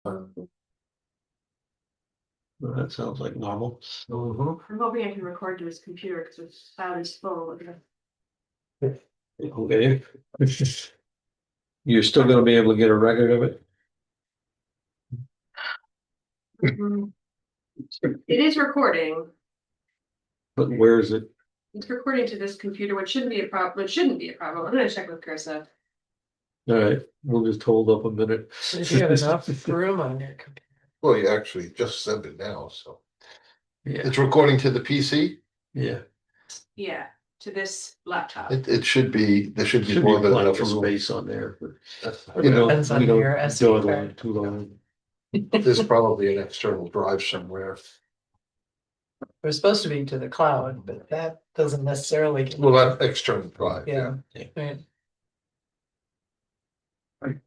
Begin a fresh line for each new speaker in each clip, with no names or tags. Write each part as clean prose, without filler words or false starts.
Well, that sounds like normal.
I'm hoping I can record to his computer because his file is full.
Okay. You're still gonna be able to get a record of it?
It is recording.
But where is it?
It's recording to this computer, which shouldn't be a problem. It shouldn't be a problem. I'm gonna check with Carissa.
All right, we'll just hold up a minute.
If you have enough room on your computer.
Well, you actually just sent it now, so
Yeah,
it's recording to the PC.
yeah.
Yeah, to this laptop.
It should be, there should be
Should
more
be
than
plenty
enough
of
room.
space on there, but
You know,
Depends on
we don't
your SD
dawdle
card.
on it too long.
there's probably an external drive somewhere.
We're supposed to be to the cloud, but that doesn't necessarily.
Well, that external drive,
Yeah.
Yeah.
Right.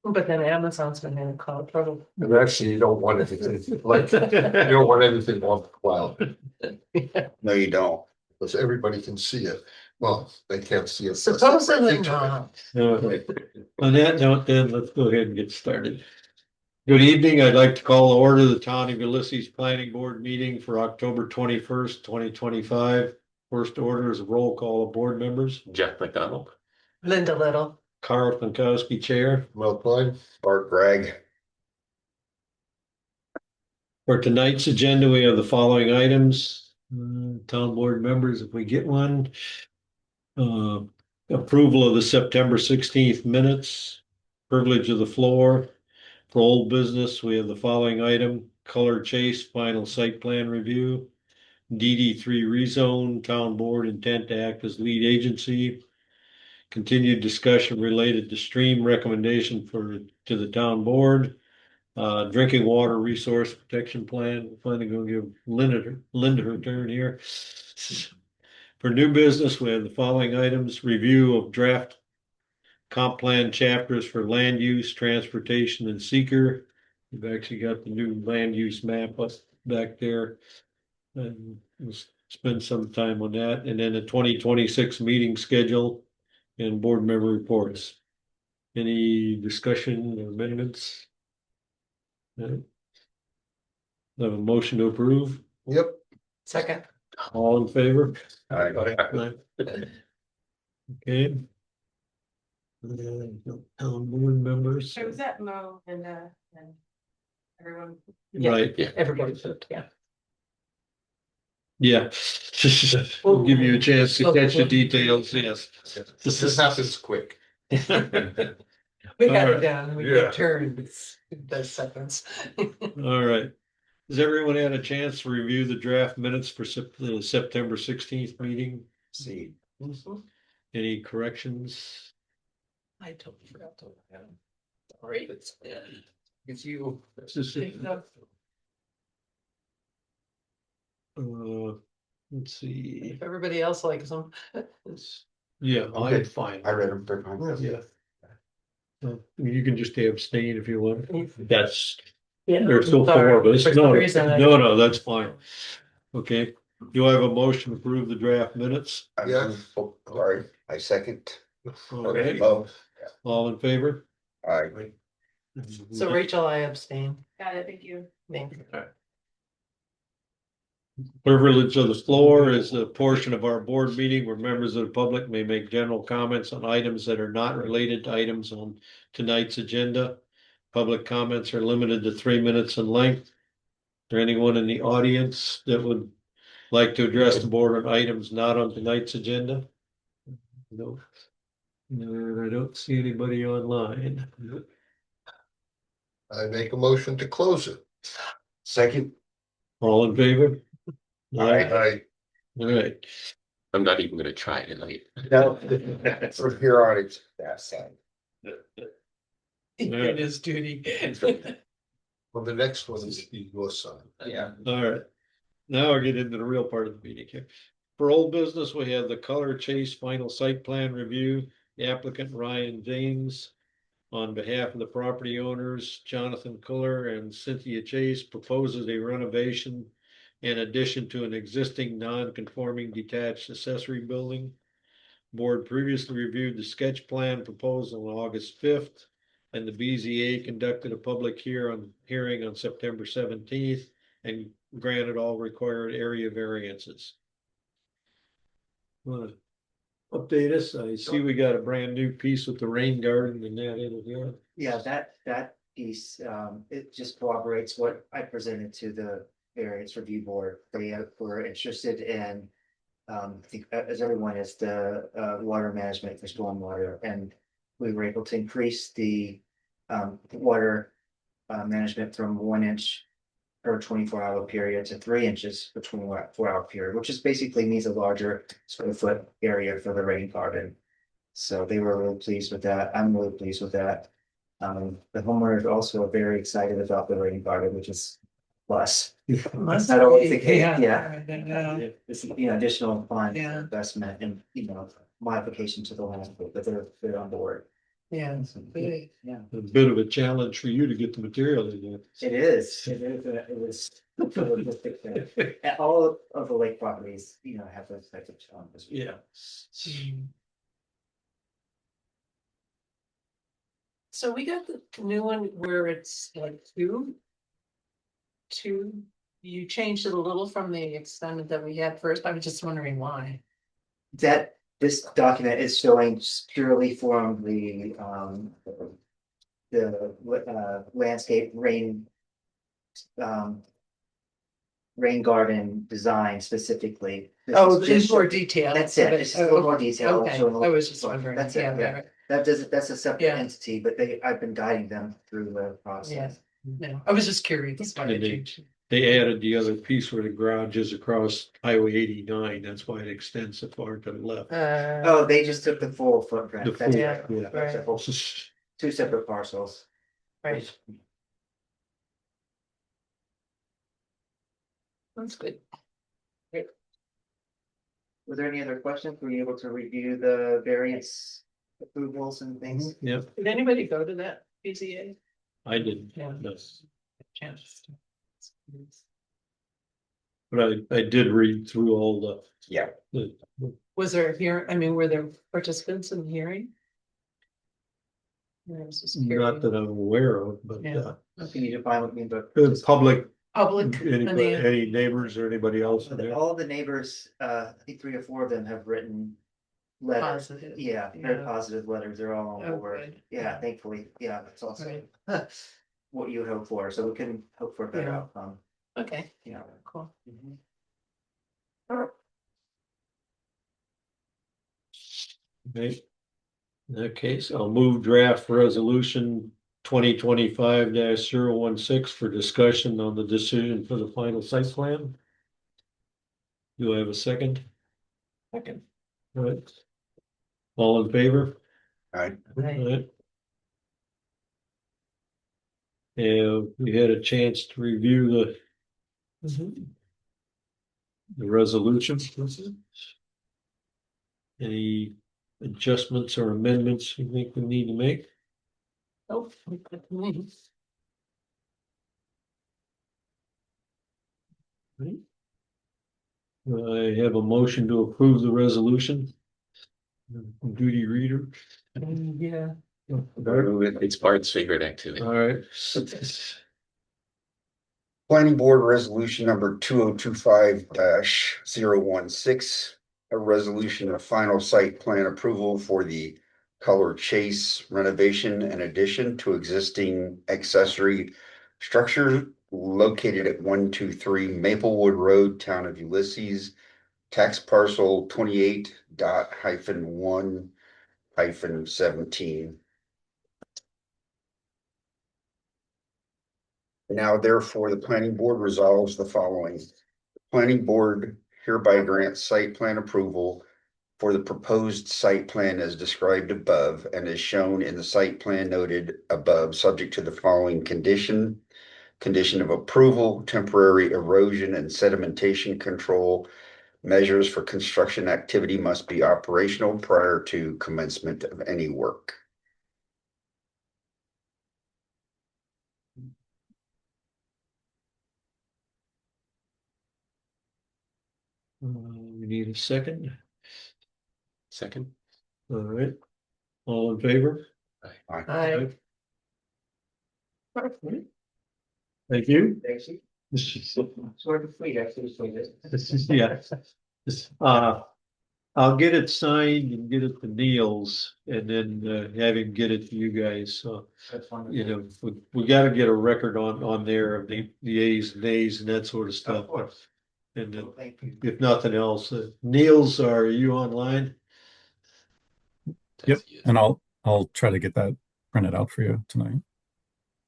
But then Amazon's been in cloud trouble.
And actually, you don't want anything, like, you don't want anything on the cloud,
No, you don't.
because everybody can see it. Well, they can't see it.
Supposedly not.
All right. On that note, then, let's go ahead and get started. Good evening. I'd like to call to order the Town of Ulysses Planning Board meeting for October 21st, 2025. First order is a roll call of board members.
Jeff McDonald.
Linda Little.
Carl Pankowski, Chair.
Well, Klein,
Bart Gregg.
For tonight's agenda, we have the following items. Town board members, if we get one. Approval of the September 16th minutes, privilege of the floor. For old business, we have the following item: Color Chase final site plan review. DD3 rezone, town board intent to act as lead agency. Continued discussion related to stream recommendation to the town board. Drinking water resource protection plan. We're finally gonna give Linda her turn here. For new business, we have the following items: review of draft comp plan chapters for land use, transportation, and seeker. We've actually got the new land use map up back there. And we'll spend some time on that, and then the 2026 meeting schedule and board member reports. Any discussion or amendments? No. Have a motion to approve,
yep.
Second.
all in favor?
All right.
Okay. Town board members,
So was that Mo and everyone?
Yeah.
right,
Yeah.
Everybody should, yeah.
yeah. We'll give you a chance to catch the details, yes.
This happens quick.
We got
Alright.
it down. We
Yeah.
got turns. The seconds.
All right. Has everyone had a chance to review the draft minutes for the September 16th meeting?
See,
Any corrections?
I totally forgot to. Sorry. It's you.
Let's see.
If everybody else likes them.
Yeah, I'm
Okay.
fine.
I read them. They're fine.
Yeah. You can just abstain if you want. That's,
Yeah.
there's still
Sorry.
four of us.
For some
No,
reason I-
no, that's fine. Okay, do I have a motion to approve the draft minutes?
Yeah.
Oh, sorry, I second.
Okay,
Oh,
all in favor?
all right.
So Rachel, I abstain.
Got it, thank you.
Thank you.
Privilege of the floor is a portion of our board meeting where members of the public may make general comments on items that are not related to items on tonight's agenda. Public comments are limited to 3 minutes in length. Is there anyone in the audience that would like to address the board on items not on tonight's agenda? No. No, I don't see anybody online.
I make a motion to close it.
Second.
All in favor?
I,
All right.
I'm not even gonna try tonight.
No, from here on, it's that side.
He did his duty.
well, the next one is your son.
Yeah.
All right, now we're getting into the real part of the meeting here. For old business, we have the Color Chase final site plan review. The applicant Ryan James, on behalf of the property owners, Jonathan Culler and Cynthia Chase, proposes a renovation in addition to an existing non-conforming detached accessory building. Board previously reviewed the sketch plan proposal on August 5th. And the BZA conducted a public hearing on September 17th and granted all required area variances. Wanna update us? I see we got a brand new piece with the rain garden and that in it, yeah.
Yeah, that piece, it just corroborates what I presented to the variance review board. They were interested in. I think as everyone is the water management for stormwater, and we were able to increase the water management from 1 inch per 24-hour period to 3 inches for 24-hour period, which is basically means a larger square foot area for the rain garden. So they were really pleased with that. I'm really pleased with that. The homeowners also are very excited about the rain garden, which is plus.
Must
I don't
be,
think,
yeah.
It's, additional fund
Yeah.
investment and, modification to the landscape, but they're on board.
Yeah.
Yeah,
A bit of a challenge for you to get the material in there.
it is, it was. And all of the lake properties, have those types of challenges.
Yeah.
So we got the new one where it's like two, you changed it a little from the extended that we had first. I was just wondering why.
That this document is showing purely from the landscape rain. Rain garden design specifically. This
Oh,
is
there's
just-
more detail.
That's it, it's just a little more detail.
Okay,
showing a
I
little-
was just wondering.
That's it,
Yeah,
yeah.
right.
That's a separate
Yeah.
entity, but I've been guiding them through the process.
No, I was just curious. why they
Did they-
changed it.
They added the other piece where the garage is across Highway 89. That's why it extends so far to the left.
Oh, they just took the full footprint.
The
That's
full-
right.
yeah.
That's a whole- Two separate parcels.
Right, that's good.
Were there any other questions? Were you able to review the variance approvals and things?
Yep,
Did anybody go to that BZA?
I did.
Yeah.
No.
Chance.
But I did read through all
Yeah.
the,
Was there here, I mean, were there participants in the hearing? Yeah, I was just
not
curious.
that I'm aware of, but
Yeah.
Can you define what you mean, but?
the public,
Public,
anybody,
and the-
any neighbors or anybody else in there?
All the neighbors, I think 3 or 4 of them have written letters.
Positive.
Yeah, very
Yeah.
positive letters. They're all on
Oh,
board.
good.
Yeah, thankfully, yeah, that's also
Right.
what you hope for. So we can hope for a better
Yeah.
outcome.
Okay,
Yeah.
cool.
Okay. In that case, I'll move draft resolution 2025-016 for discussion on the decision for the final site plan. Do I have a second?
Second.
All right. All in favor?
Alright,
All
Right.
right. And we had a chance to review
Mhm.
the resolution. Any adjustments or amendments you think we need to make?
Oh, good to me.
I have a motion to approve the resolution. Duty reader.
Yeah.
It's Bart's favorite activity.
All right.
planning board resolution number 2025-016. A resolution of final site plan approval for the Color Chase renovation and addition to existing accessory structure located at 123 Maplewood Road, Town of Ulysses, tax parcel 28.1-17. Now therefore, the planning board resolves the following. Planning board hereby grants site plan approval for the proposed site plan as described above and is shown in the site plan noted above, subject to the following condition. Condition of approval, temporary erosion and sedimentation control measures for construction activity must be operational prior to commencement of any work.
We need a second.
Second,
All right. All in favor?
I,
Thank you.
Thank you.
This is-
Sort of free, actually, for this.
this is- yeah. I'll get it signed and get it to Niels and then have him get it to you guys. So,
That's wonderful.
you know, we gotta get a record on there of the A's and A's and that sort of
Of
stuff.
course.
And then,
Thank you.
if nothing else, Niels, are you online?
Yep, and I'll try to get that printed out for you tonight.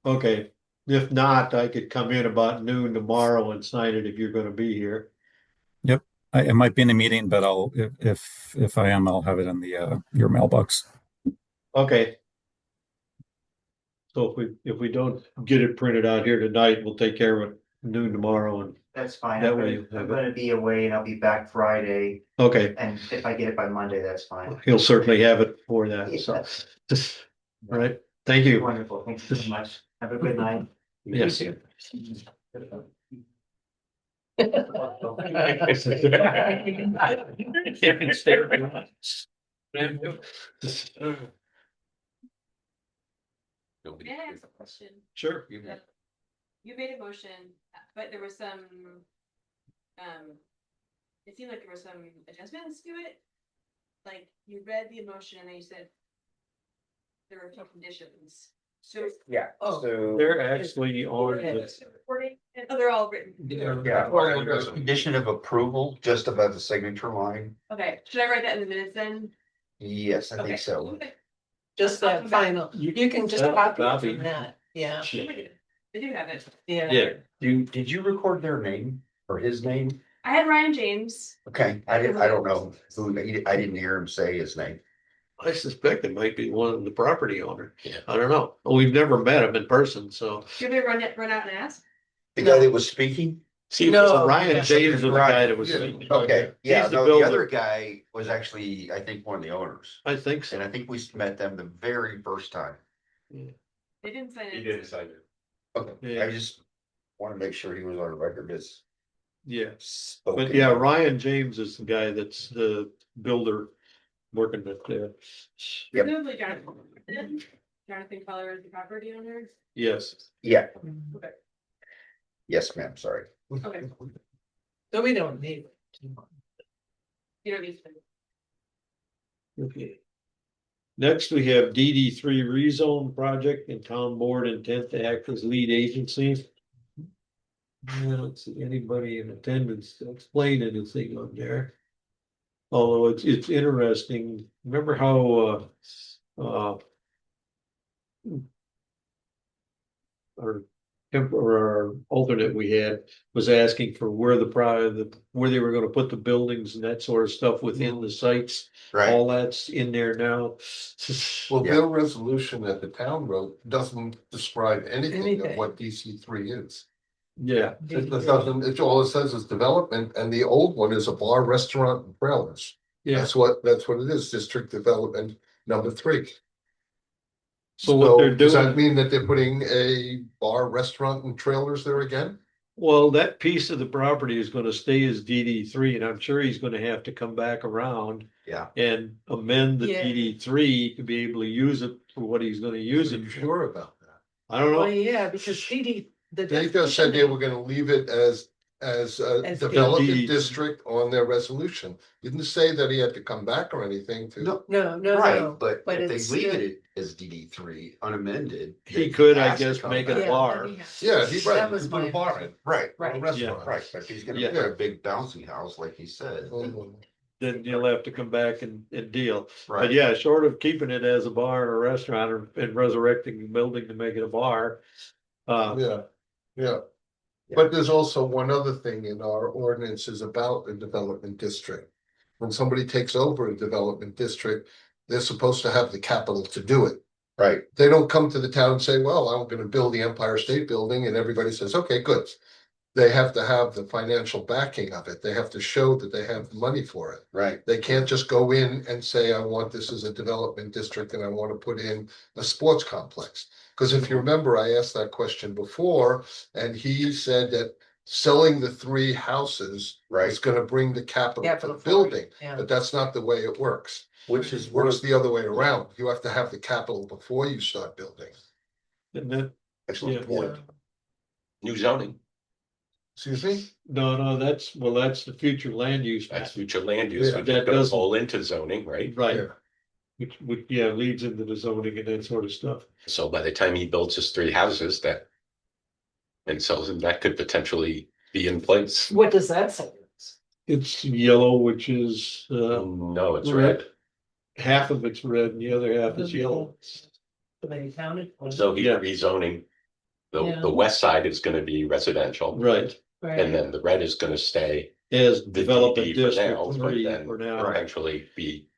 Okay, if not, I could come in about noon tomorrow and sign it if you're gonna be here.
I might be in a meeting, but I'll if I am, I'll have it in the your mailbox.
Okay. So if we don't get it printed out here tonight, we'll take care of it noon tomorrow and,
That's fine.
That
I'm
way
gonna,
you have
I'm
it.
gonna be away and I'll be back Friday.
okay,
And if I get it by Monday, that's fine.
he'll certainly have it for that, so. All right, thank you.
Wonderful. Thank you so much. Have a good night.
Yes.
Nobody.
May I ask a question?
Sure.
You have-
You made a motion, but there was some, it seemed like there were some adjustments to it. Like you read the motion and then you said there were a few conditions. So
Yeah,
Oh.
so.
They're actually on the,
recording, oh, they're all written.
Yeah, there's a condition of approval just above the signature line.
Okay, should I write that in the minutes then?
Yes, I
Okay.
think so.
Okay.
Just
I'll
that
come back.
final, you can just
That
copy
copy.
it from that, yeah,
They do have it.
yeah.
yeah,
Did you record their name or his name?
I had Ryan James.
Okay, I don't know who, I didn't hear him say his name.
I suspect it might be one of the property owner.
Yeah.
I don't know. We've never met him in person, so.
Should we run out and ask?
The guy that was speaking?
See,
No.
Ryan James was the guy that was.
Yeah.
speaking.
Okay, yeah,
He's the
no, the
builder.
other guy was actually, I think, one of the owners.
I think so.
And I think we met them the very first time.
They didn't sign
You
it.
did decide it.
Okay,
Yeah.
I just want to make sure he was on the record as
Yeah,
spoken.
but yeah, Ryan James is the guy that's the builder working with there.
Yep.
Presumably Jonathan Keller is the property owner.
Yes.
Yeah,
Okay.
yes, ma'am, sorry.
Okay,
So we don't need.
you don't need to.
Okay. Next, we have DD3 rezone project and town board intent to act as lead agency. I don't see anybody in attendance to explain anything on there. Although it's interesting, remember how our alternate we had was asking for where where they were gonna put the buildings and that sort of stuff within the sites.
Right,
All that's in there now.
Well,
Yeah.
their resolution that the town wrote doesn't describe anything of
Anything.
what DC3 is.
Yeah,
It doesn't, it's all it says is development, and the old one is a bar, restaurant, and trailers.
yeah.
That's what it is, district development number 3.
So what they're
Does that
doing,
mean that they're putting a bar, restaurant, and trailers there again?
well, that piece of the property is gonna stay as DD3, and I'm sure he's gonna have to come back around
yeah.
and amend the
Yeah.
DD3 to be able to use it for what he's gonna use
Are
it
you
for.
sure about that?
I don't
Well,
know.
yeah, because CD, the.
They just said they were gonna leave it as a
As
development
DD.
district on their resolution. Didn't say that he had to come back or anything to.
No,
No, no,
right,
no.
but
but
if they
it's
leave
still-
it as DD3 unamended.
He
then
could, I
has to
guess,
come
make it a
back.
bar.
Yeah, he's right,
That
he
was
could put a
my-
bar in,
Right,
a
Right.
restaurant.
right, but if he's gonna
Yeah.
put a big bouncy house, like he said,
Mhm.
Then he'll have to come back and deal. But
right,
yeah, short of keeping it as a bar and a restaurant and resurrecting the building to make it a bar.
Yeah, yeah.
Yeah.
But there's also one other thing in our ordinances about the development district. When somebody takes over a development district, they're supposed to have the capital to do it.
right,
They don't come to the town and say, well, I'm gonna build the Empire State Building, and everybody says, okay, good. They have to have the financial backing of it. They have to show that they have the money for it.
right,
They can't just go in and say, I want this as a development district and I want to put in a sports complex. Because if you remember, I asked that question before, and he said that selling the 3 houses is
right,
gonna bring the capital to
Capital
the
for it,
building,
yeah.
but that's not the way it works.
which is
It
one
works
of,
the other way around. You have to have the capital before you start building.
And
Excellent
Yeah.
point.
New zoning,
Excuse me?
No, that's the future land use.
that's
map.
future land use,
Yeah,
which
that
is gonna
doesn't-
fall into zoning, right?
Right,
Yeah.
which, yeah, leads into the zoning and that sort of stuff.
So by the time he builds his 3 houses that. And sells them, that could potentially be in place.
What does that say?
It's yellow, which is,
No, it's red.
half of it's red and the other half is yellow.
They counted?
So he's
Yeah.
rezoning.
Yeah.
The west side is gonna be residential,
Right,
and then the red is gonna stay
as
the
development
DD for
district
now, but
3
then
for now,
eventually be.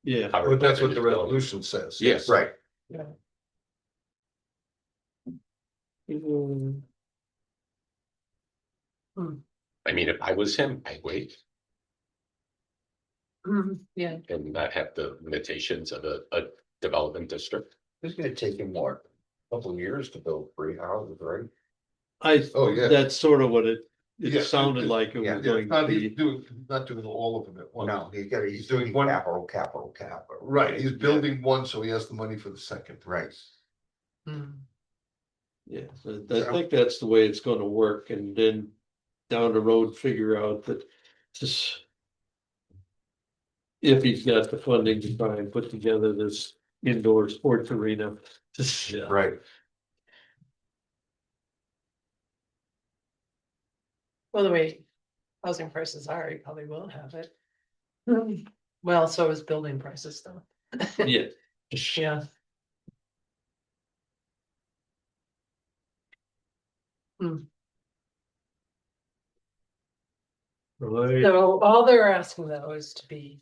yeah.
But that's what the resolution says.
Yes.
Right.
Mm,
I mean, if I was him, I'd wait
Yeah,
and not have the limitations of a development district.
It's gonna take him what, a couple of years to build 3 houses, right?
Oh, yeah.
That's sort of what
Yeah,
it sounded like it
yeah,
was
Yeah,
going to
he's
be.
doing, not doing all of them at once.
No, he's
doing
doing
one-
capital.
Right, he's building one, so he has the money for the second.
Right.
Yeah, so I think that's the way it's gonna work, and then down the road, figure out that this. If he's got the funding to try and put together this indoor sports arena, just,
Right.
well, the way housing prices are, you probably will have it. Well, so is building prices though.
yeah.
Yeah.
Right,
So all they're asking though is to be,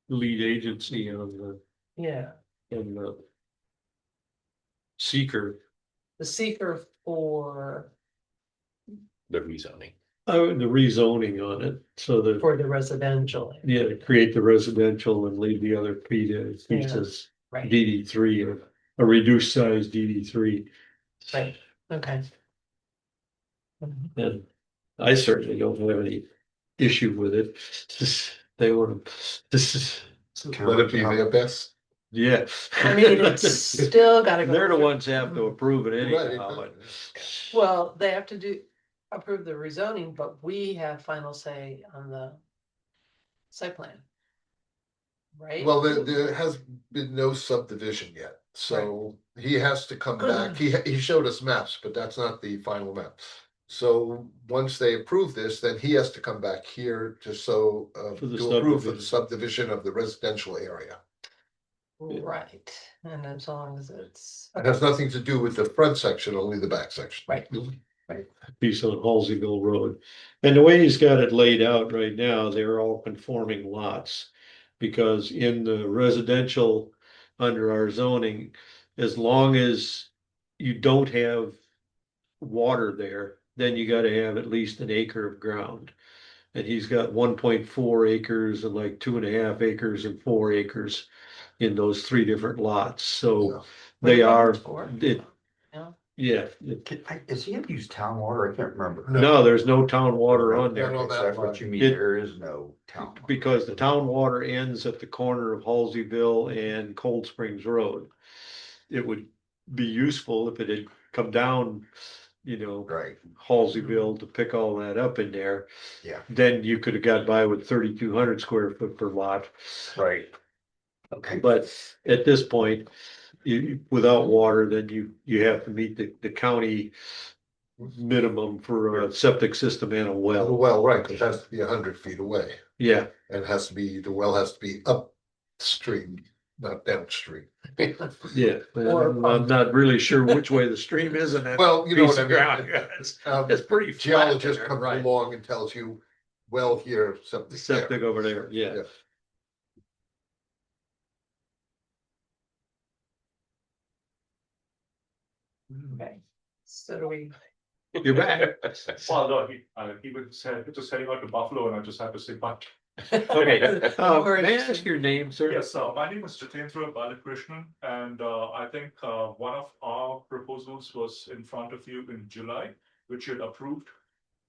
lead agency on
yeah,
the seeker.
the seeker for,
The rezoning.
Oh, the rezoning on it, so that,
for the residential.
yeah, to create the residential and leave the other pieces,
Right,
DD three, or a reduced size DD three.
right, okay.
And I certainly don't have any issue with it. They want to, this is,
Let it be their best.
yeah.
I mean, it's still gotta go.
They're the
through-
ones that have to approve it
Right,
anyhow.
exactly.
Well, they have to approve the rezoning, but we have final say on the site plan. Right?
Well, there has been no subdivision yet, so he has to come back. He showed us maps, but that's not the final map. So once they approve this, then he has to come back here to
For the
to approve for the
subdivision.
Mm-hmm.
subdivision of the residential area.
Right, and as long as it's.
It has nothing to do with the front section, only the back section.
Right,
Piece on Halseyville Road. And the way he's got it laid out right now, they're all conforming lots. Because in the residential, under our zoning, as long as you don't have water there, then you gotta have at least an acre of ground. And he's got 1.4 acres and like 2.5 acres and 4 acres in those 3 different lots, so they are, it, yeah.
Is he gonna use town water? I can't remember.
No, there's no town water on there.
No,
Okay, so that's what you mean,
It-
there is no town. water.
Because the town water ends at the corner of Halseyville and Cold Springs Road. It would be useful if it had come down,
Right,
Halseyville to pick all that up in there.
yeah,
Then you could have got by with 3,200 square foot per lot.
right. Okay.
But at this point, without water, then you have to meet the county minimum for a septic system and a well.
Well, right, because it has to be 100 feet away,
Yeah,
and it has to be, the well has to be upstream, not downstream.
yeah.
Or
I'm not really sure which way the stream is in that
Well, you know
piece
what I
of
mean.
ground. It's
Um,
it's pretty flat
Geologist
there,
comes
right?
along and tells you, well, here, septic there.
Septic over there, yeah.
Yeah.
Okay, so do we,
You're back.
Well, no, he was just heading out to Buffalo and I just had to say bye.
Okay,
Or
may I
just-
ask your name, sir?
Yes, my name is Jitendra Balakrishnan and I think one of our proposals was in front of you in July, which you had approved.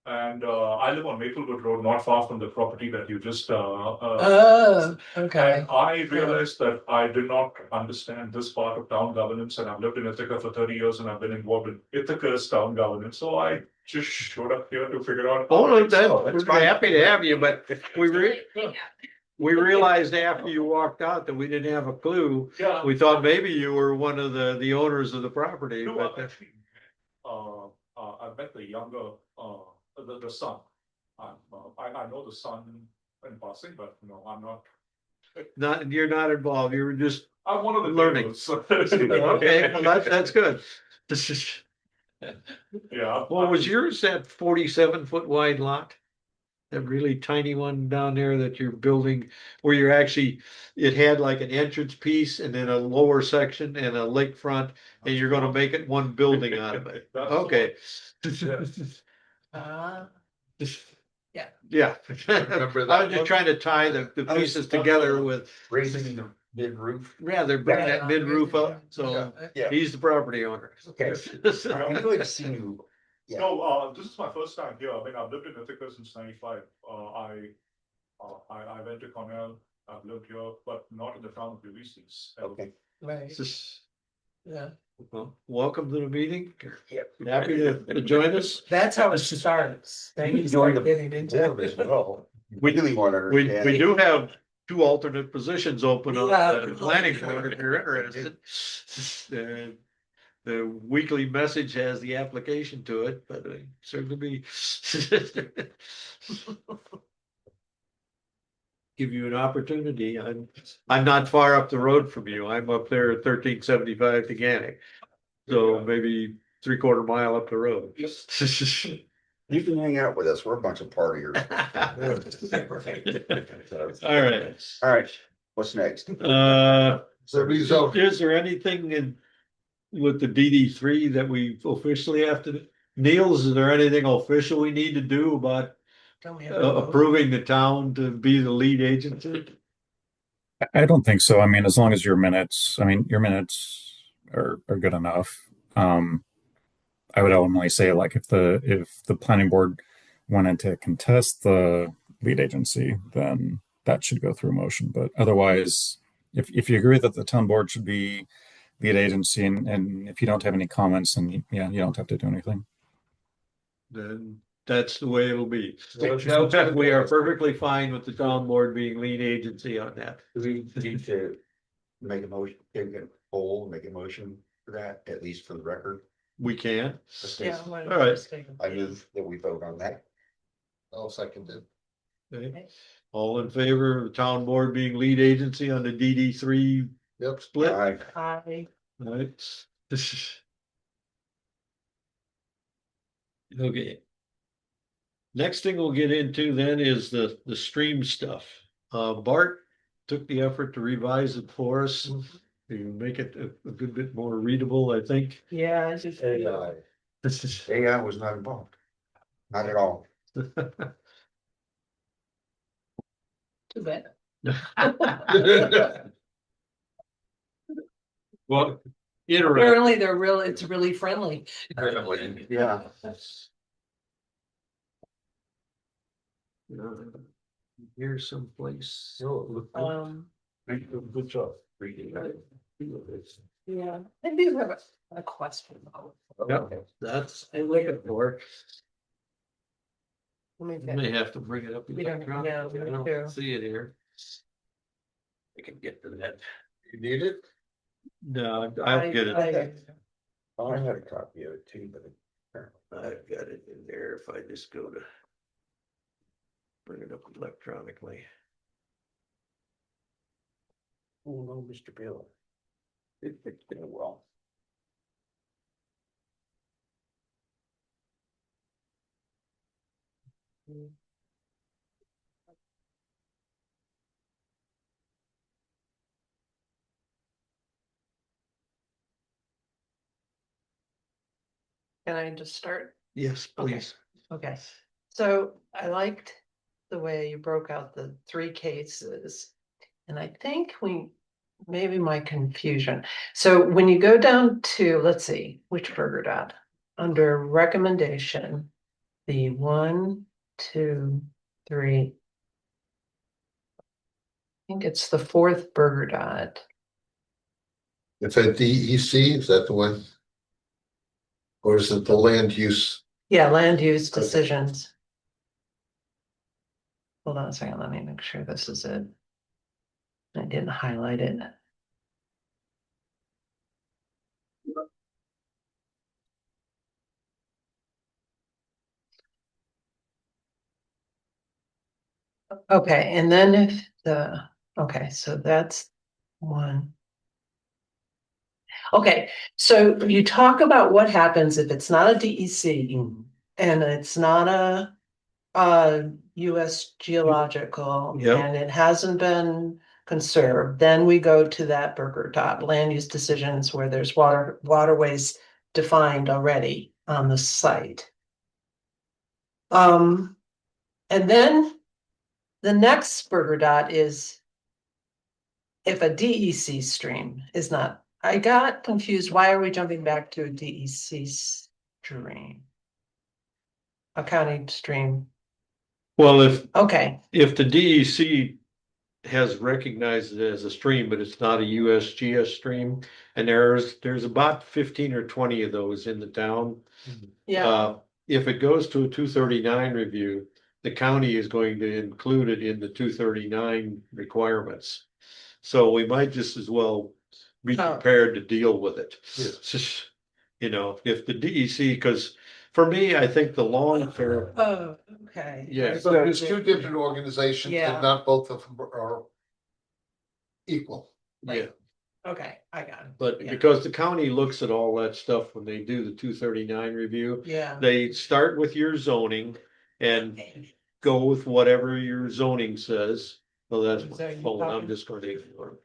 And I live on Maplewood Road, not far from the property that you just
Oh, okay.
and I realized that I did not understand this part of town governance, and I've lived in Ithaca for 30 years and I've been involved in Ithaca's town governance, so I just showed up here to figure out. how
Oh,
it is.
we're happy to have you, but we
Yeah.
we realized after you walked out that we didn't have a clue.
Yeah.
We thought maybe you were one of the owners of the property,
No,
but
I've actually, I met the younger, the son. I know the son in passing, but no, I'm not,
you're not involved. You were just,
I'm one of the
Learning.
neighbors.
okay, well, that's good.
Yeah.
Well, was yours that 47-foot wide lot? That really tiny one down there that you're building, where you're actually, it had like an entrance piece and then a lower section and a lakefront, and you're gonna make it one building out of it.
That's the
Okay.
Yeah.
Yeah.
Remember that
I was just
one?
trying to tie the
I was-
pieces together with,
Raising the mid roof.
rather bring that
Yeah.
mid roof up, so
Yeah.
he's the property owner.
Okay. I'm going to see you. Yeah.
No, this is my first time here. I mean, I've lived in Ithaca since 95. I went to Cornell, I've lived here, but not in the town of Ulysses.
Okay.
Right,
Just,
yeah.
well, welcome to the meeting.
Yep.
Happy to join us.
That's how it starts. Then you
Join
start
the
getting into
board as
it.
well. We really want to
We
understand.
do have two alternate positions open on
Yeah.
the planning board if you're interested. The weekly message has the application to it, but certainly be. Give you an opportunity. I'm not far up the road from you. I'm up there at 1375 Teganic. So maybe 3/4 mile up the road.
You can hang out with us. We're a bunch of partiers.
All right.
All right, what's next?
The rezone.
Is there anything in with the DD3 that we officially have to do? Niels, is there anything official we need to do about
Don't we have a vote?
approving the town to be the lead agency?
I don't think so. I mean, as long as your minutes are good enough. I would ultimately say like if the planning board wanted to contest the lead agency, then that should go through a motion. But otherwise, if you agree that the town board should be lead agency and if you don't have any comments, then you don't have to do anything.
Then that's the way it'll be. We are perfectly fine with the town board being lead agency on that.
Do we need to make a motion, make a motion for that, at least for the record?
We can.
Okay.
Yeah. why don't
All
we
right.
just take a-
I move that we vote on that.
I'll second it.
Okay. All in favor of the town board being lead agency on the DD3
Yep.
split?
Aye.
Aye.
Right. Okay. Next thing we'll get into then is the stream stuff. Bart took the effort to revise it for us, to make it a good bit more readable, I think.
Yeah, I just.
AI.
This is.
AI was not involved. Not at all.
Too bad.
Well, interesting.
Apparently it's really friendly.
Yeah.
Here's someplace.
Good job reading that.
Yeah, I do have a question.
Yep, that's what I'm looking for.
Let me
You
get-
may have to bring it up.
We don't- yeah,
electronically.
me
I don't
too.
see it here. I can get to that.
You need it?
No, I'll get it.
I had a copy of it too, but.
I've got it in there if I just go to. Bring it up electronically.
Oh, no, Mr. Bill. It's been a while.
Can I just start?
Yes, please.
Okay, so I liked the way you broke out the three cases. And I think maybe my confusion. So when you go down to, let's see, which Burger dot, under recommendation. the 1, 2, 3. I think it's the fourth burger dot.
It's a DEC, is that the one? Or is it the land use?
Yeah, land use
Okay.
decisions. Hold on a second, let me make sure this is it. I didn't highlight it. Okay, and then if okay, so that's one. Okay, so you talk about what happens if it's not a DEC and it's not a US geological
Yep.
and it hasn't been conserved, then we go to that burger dot land use decisions where there's waterways defined already on the site. And then the next burger dot is if a DEC stream is not, I got confused. Why are we jumping back to a DEC stream? A county stream.
Well, if
Okay,
the DEC has recognized it as a stream, but it's not a USGS stream, and there's about 15 or 20 of those in the town.
yeah,
If it goes to a 239 review, the county is going to include it in the 239 requirements. So we might just as well be
Oh.
prepared to deal with it.
Yeah.
You know, if the DEC, because for me, I think the long term,
oh, okay.
Yeah.
So there's two different organizations
Yeah.
and not both of them are equal.
yeah.
Okay, I got it.
But
Yeah.
because the county looks at all that stuff when they do the 239 review,
Yeah.
they start with your zoning and go with whatever your zoning says. Well, that's
So
my
you
phone. I'm
talking-
just going to ignore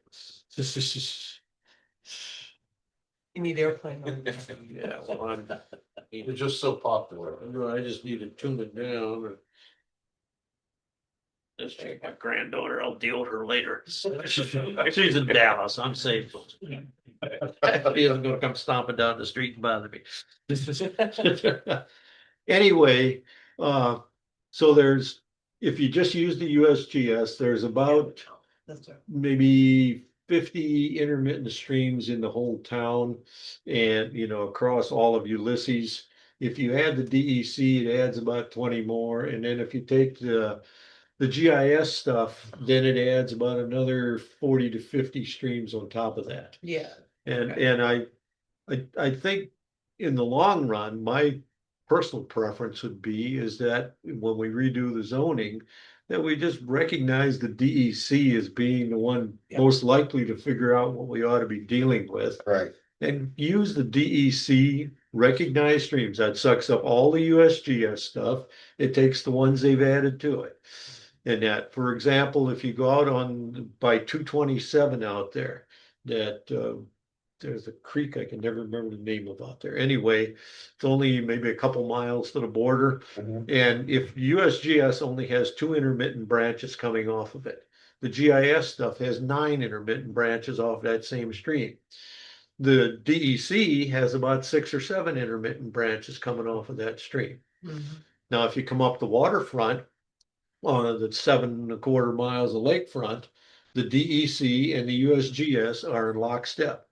it.
You need airplane mode.
Yeah, well,
They're just so popular.
I just need to tune it down. Let's check my granddaughter. I'll deal with her later. She's in Dallas. I'm safe. She isn't gonna come stomping down the street and bother me. Anyway, so there's, if you just use the USGS, there's about
That's right.
maybe 50 intermittent streams in the whole town and, you know, across all of Ulysses. If you add the DEC, it adds about 20 more. And then if you take the GIS stuff, then it adds about another 40 to 50 streams on top of that.
Yeah.
And,
Okay.
and I think in the long run, my personal preference would be is that when we redo the zoning, that we just recognize the DEC as being the one
Yep.
most likely to figure out what we ought to be dealing with
Right,
and use the DEC recognized streams. That sucks up all the USGS stuff. It takes the ones they've added to it. And that, for example, if you go out on by 227 out there, that there's a creek, I can never remember the name of out there. Anyway, it's only maybe a couple miles to the border.
Mhm.
And if USGS only has 2 intermittent branches coming off of it, the GIS stuff has 9 intermittent branches off that same stream. The DEC has about 6 or 7 intermittent branches coming off of that stream.
Mhm.
Now, if you come up the waterfront, on the 7.25 miles of lakefront, the DEC and the USGS are in lockstep.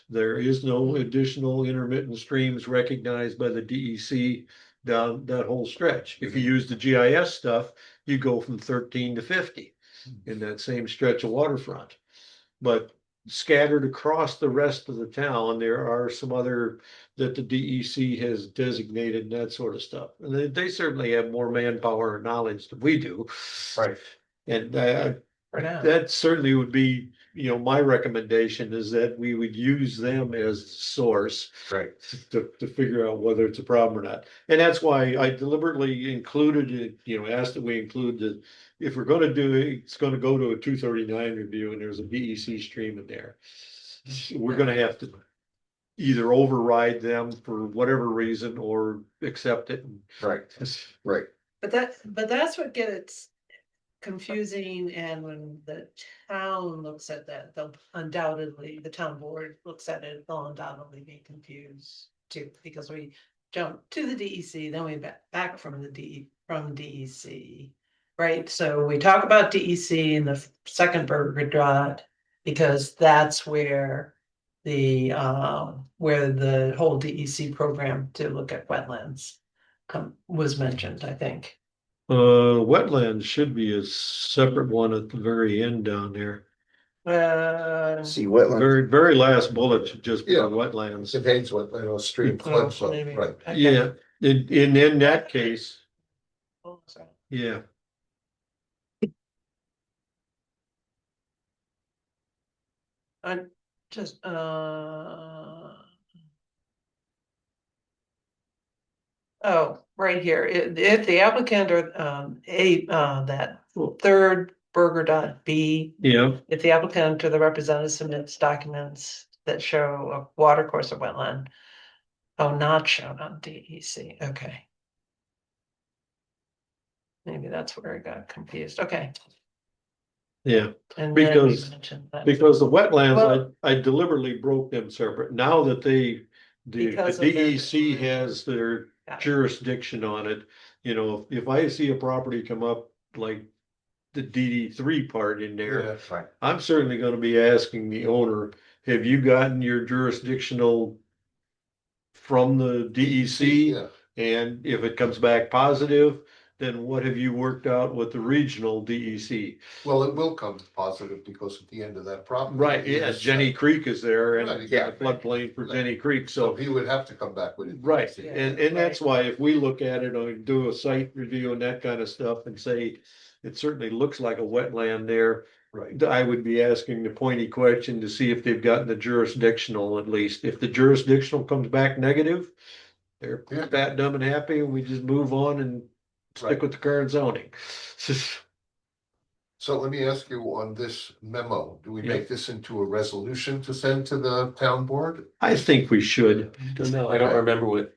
There is no additional intermittent streams recognized by the DEC down that whole stretch. If you use the GIS stuff, you go from 13 to 50 in that same stretch of waterfront. But scattered across the rest of the town, there are some other that the DEC has designated and that sort of stuff. And they certainly have more manpower and knowledge than we do.
right.
And
For now.
that certainly would be, you know, my recommendation is that we would use them as the source
Right.
to figure out whether it's a problem or not. And that's why I deliberately included it, you know, asked that we include the, if we're gonna do it, it's gonna go to a 239 review and there's a DEC stream in there. We're gonna have to either override them for whatever reason or accept it.
Right, right.
But that's what gets confusing, and when the town looks at that, they'll undoubtedly, the town board looks at it, they'll undoubtedly be confused too, because we jump to the DEC, then we back from the DEC. Right, so we talk about DEC in the second burger dot, because that's where the whole DEC program to look at wetlands was mentioned, I think.
Wetlands should be a separate one at the very end down there.
See wetland,
Very last bullet should just be
Yeah.
wetlands.
Contains what, stream clips, so,
maybe.
right.
Okay.
Yeah, in that case,
Oh, sorry.
yeah.
I just, oh, right here, if the applicant or, that third burger dot B,
Yeah,
if the applicant or the representative submits documents that show a water course or wetland. Oh, not shown on DEC, okay. Maybe that's where I got confused, okay.
yeah,
And then we
Because-
mentioned that.
because the wetlands,
Well-
I deliberately broke them separate. Now that the
Because of their
DEC
design.
has their
Got it.
jurisdiction on it, you know, if I see a property come up like the DD3 part in there,
Yeah.
I'm certainly gonna be asking the owner, have you gotten your jurisdictional from the DEC?
Yeah,
And if it comes back positive, then what have you worked out with the regional DEC?
well, it will come positive because at the end of that property.
Right, yeah,
is,
Jenny Creek is there and
Right,
it's
yeah.
a floodplain for Jenny Creek,
So
so.
he would have to come back with it.
Right,
Yeah,
and that's why if we look at it or do a site review and that kind of stuff and say, it certainly looks like a wetland there.
Right.
I would be asking the pointy question to see if they've gotten the jurisdictional at least. If the jurisdictional comes back negative, they're
Yeah.
fat, dumb and happy and we just move on and stick
Right.
with the current zoning.
So let me ask you on this memo, do we
Yeah.
make this into a resolution to send to the town board?
I think we should.
I don't remember what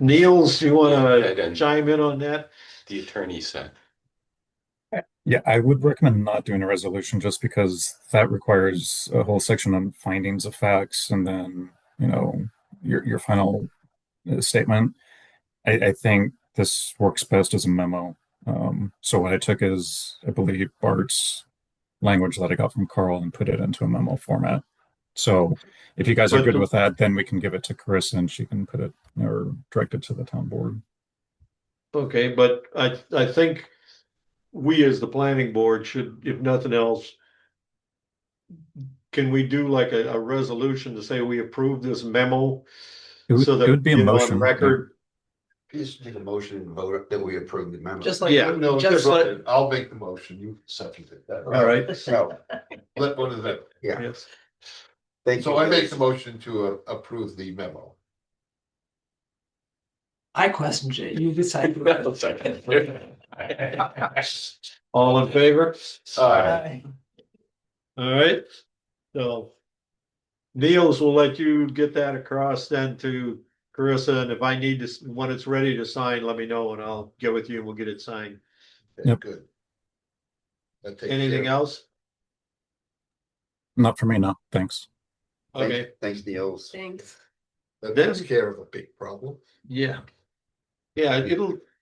Niels, you
Yeah,
wanna
and-
chime in on that?
the attorney said.
Yeah, I would recommend not doing a resolution just because that requires a whole section on findings of facts and then, your final statement. I think this works best as a memo. So what I took is, I believe, Bart's language that I got from Carl and put it into a memo format. So if you guys are
But
good
the-
with that, then we can give it to Carissa and she can put it or direct it to the town board.
Okay, but I think we as the planning board should, if nothing else, can we do like a resolution to say we approve this memo?
It would,
So that,
it would be a
you know, on
motion.
record,
just make a motion and vote that we approve the memo.
Just like.
Yeah,
No,
just like,
I'll make the motion, you second it.
all right,
No,
Let one of them.
yeah,
yes,
thank you.
So I make the motion to approve the memo.
I questioned it, you decide.
all in favor?
Aye.
All right, so. Niels will let you get that across then to Carissa, and if I need to, when it's ready to sign, let me know and I'll get with you and we'll get it signed.
Okay,
Yep.
good. That takes
Anything
care of-
else?
Not for me, no, thanks.
Okay,
Thanks, Niels.
Thanks.
That
Then-
takes care of a big problem.
yeah. Yeah,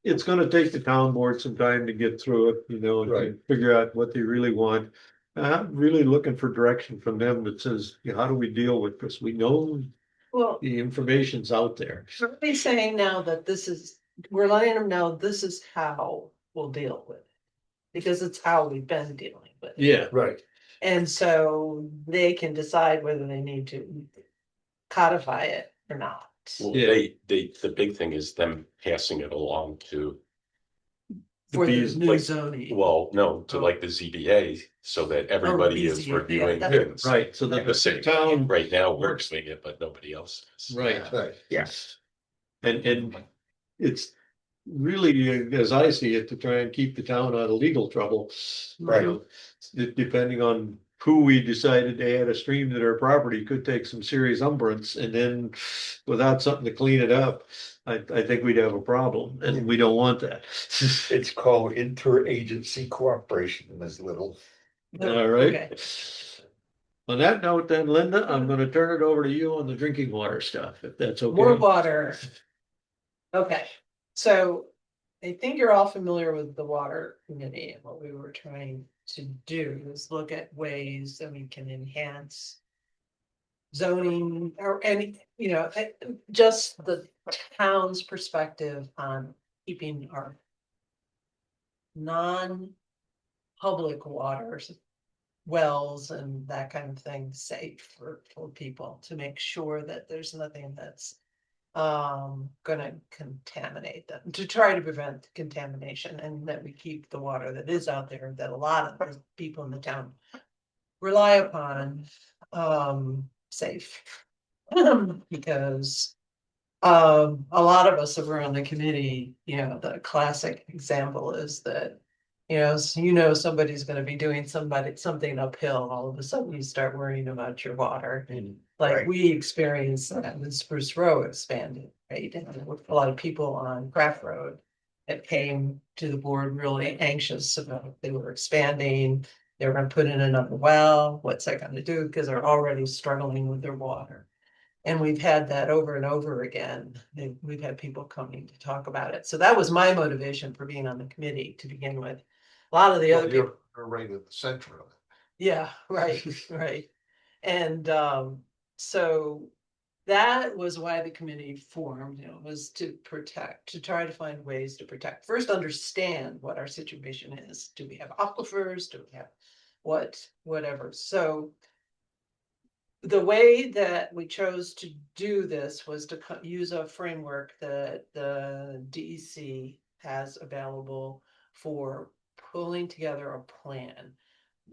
it's gonna take the town board some time to get through it, and
Right.
figure out what they really want. I'm really looking for direction from them that says, how do we deal with this? We know
Well,
the information's out there.
are we saying now that we're letting them know this is how we'll deal with it? Because it's how we've been dealing with it.
Yeah,
Right.
And so they can decide whether they need to codify it or not.
Well,
Yeah.
the big thing is them passing it along to,
For the
These,
new
like,
zoning.
well, no, to
Oh.
like the ZBA, so that everybody is
BZA, yeah,
reviewing
that-
things.
right, so that
The
the
city,
town,
right now, we're doing it, but nobody else is.
right,
Right.
Yes.
and it's really, as I see it, to try and keep the town out of legal trouble.
Right.
You know, depending on who we decided to add a stream to their property could take some serious umbrance, and then without something to clean it up, I think we'd have a problem, and we don't want that.
It's called interagency cooperation, Ms. Little.
All right.
Okay.
On that note then, Linda, I'm gonna turn it over to you on the drinking water stuff, if that's
More
okay.
water. Okay, so I think you're all familiar with the water committee and what we were trying to do is look at ways that we can enhance zoning or any, just the town's perspective on keeping our non-public waters, wells and that kind of thing safe for people to make sure that there's nothing that's gonna contaminate them, to try to prevent contamination and that we keep the water that is out there that a lot of the people in the town rely upon safe. Because a lot of us that were on the committee, the classic example is that somebody's gonna be doing something uphill, all of a sudden you start worrying about your water. Like
Right.
we experienced that when Spruce Row expanded, right? And there were a lot of people on Craft Road that came to the board really anxious about, they were expanding. They were gonna put in another well, what's that gonna do? Because they're already struggling with their water. And we've had that over and over again. We've had people coming to talk about it. So that was my motivation for being on the committee to begin with. A lot of the other
Well,
people.
you're right in the center of it.
Yeah, right, right. And so that was why the committee formed, was to protect, to try to find ways to protect. First, understand what our situation is. Do we have aquifers? Do we have whatever? So the way that we chose to do this was to use a framework that the DEC has available for pulling together a plan.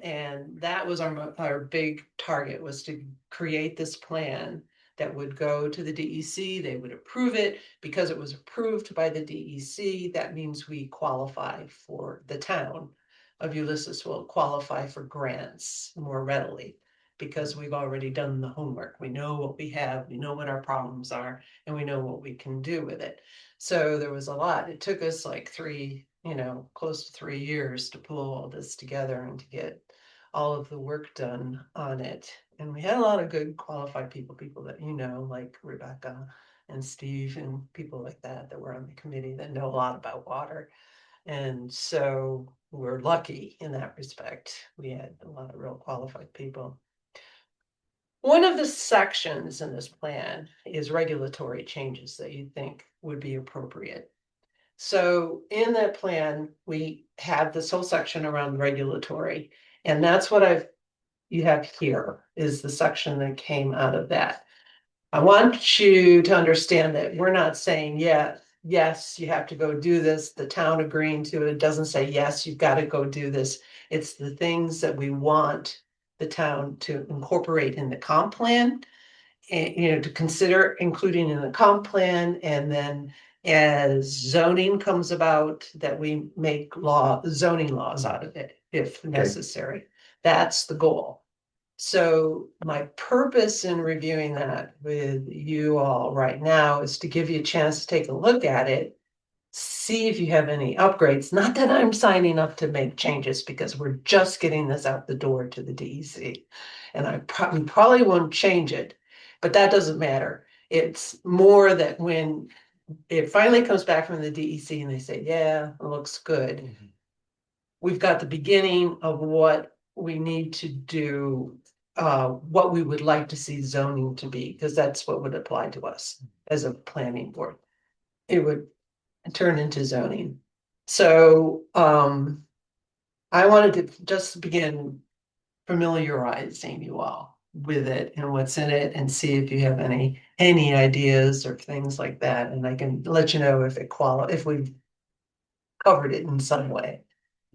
And that was our big target, was to create this plan that would go to the DEC. They would approve it. Because it was approved by the DEC, that means we qualify for, the town of Ulysses will qualify for grants more readily, because we've already done the homework. We know what we have, we know what our problems are, and we know what we can do with it. So there was a lot. It took us like close to 3 years to pull all this together and to get all of the work done on it. And we had a lot of good qualified people that like Rebecca and Steve and people like that were on the committee that know a lot about water. And so we're lucky in that respect. We had a lot of real qualified people. One of the sections in this plan is regulatory changes that you think would be appropriate. So in that plan, we have this whole section around regulatory, and that's what you have here is the section that came out of that. I want you to understand that we're not saying, yes, you have to go do this, the town agreeing to it. It doesn't say, yes, you've got to go do this. It's the things that we want the town to incorporate in the comp plan. And, to consider including in the comp plan, and then as zoning comes about, that we make zoning laws out of it if necessary. That's the goal. So my purpose in reviewing that with you all right now is to give you a chance to take a look at it, see if you have any upgrades. Not that I'm signing up to make changes, because we're just getting this out the door to the DEC. And I probably won't change it, but that doesn't matter. It's more that when it finally comes back from the DEC and they say, yeah, it looks good, we've got the beginning of what we need to do, what we would like to see zoning to be, because that's what would apply to us as a planning board. It would turn into zoning. So I wanted to just begin familiarizing you all with it and what's in it, and see if you have any ideas or things like that, and I can let you know if we've covered it in some way.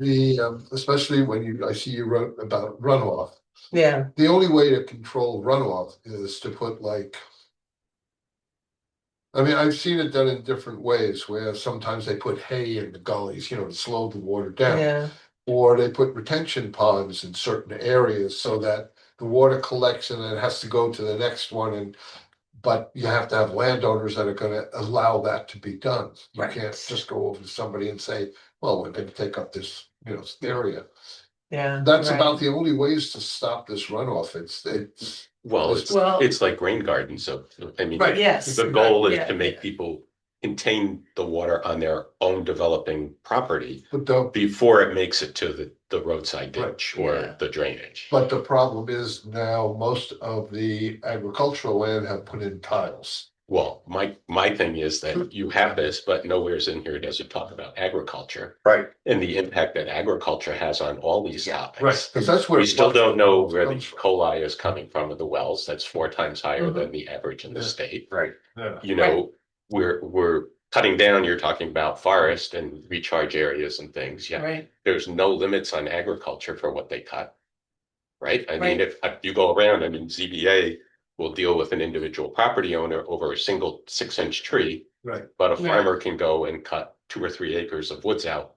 Especially when I see you wrote about runoff.
Yeah,
The only way to control runoff is to put I've seen it done in different ways, where sometimes they put hay in the gullies, to slow the water down.
yeah,
Or they put retention ponds in certain areas so that the water collects and it has to go to the next one, but you have to have landowners that are gonna allow that to be done. You
Right.
can't just go over to somebody and say, well, we're gonna take up this, area.
yeah.
That's
right.
about the only ways to stop this runoff. It's
Well,
Well-
it's like rain garden, so I mean,
Right.
Yes.
the goal is
Yeah,
to make
yeah.
people contain the water on their own developing property
But the,
before it makes it to the roadside
Right.
ditch or
Yeah.
the drainage.
but the problem is now most of the agricultural land have put in tiles.
Well, my thing is that you have this, but nowhere's in here does it talk about agriculture
Right.
and the impact that agriculture has on all these topics.
Because that's where.
We still don't know where the E.
comes from.
coli is coming from of the wells. That's 4 times higher
Mhm.
than the average in the
Yeah.
state.
Right.
Yeah.
You know, we're cutting down, you're talking about forest and recharge areas and things. Yeah,
Right,
there's no limits on agriculture for what they cut. Right? I mean,
Right.
if you go around, I mean, ZBA will deal with an individual property owner over a single 6-inch tree,
Right.
but a
Right.
farmer can go and cut 2 or 3 acres of woods out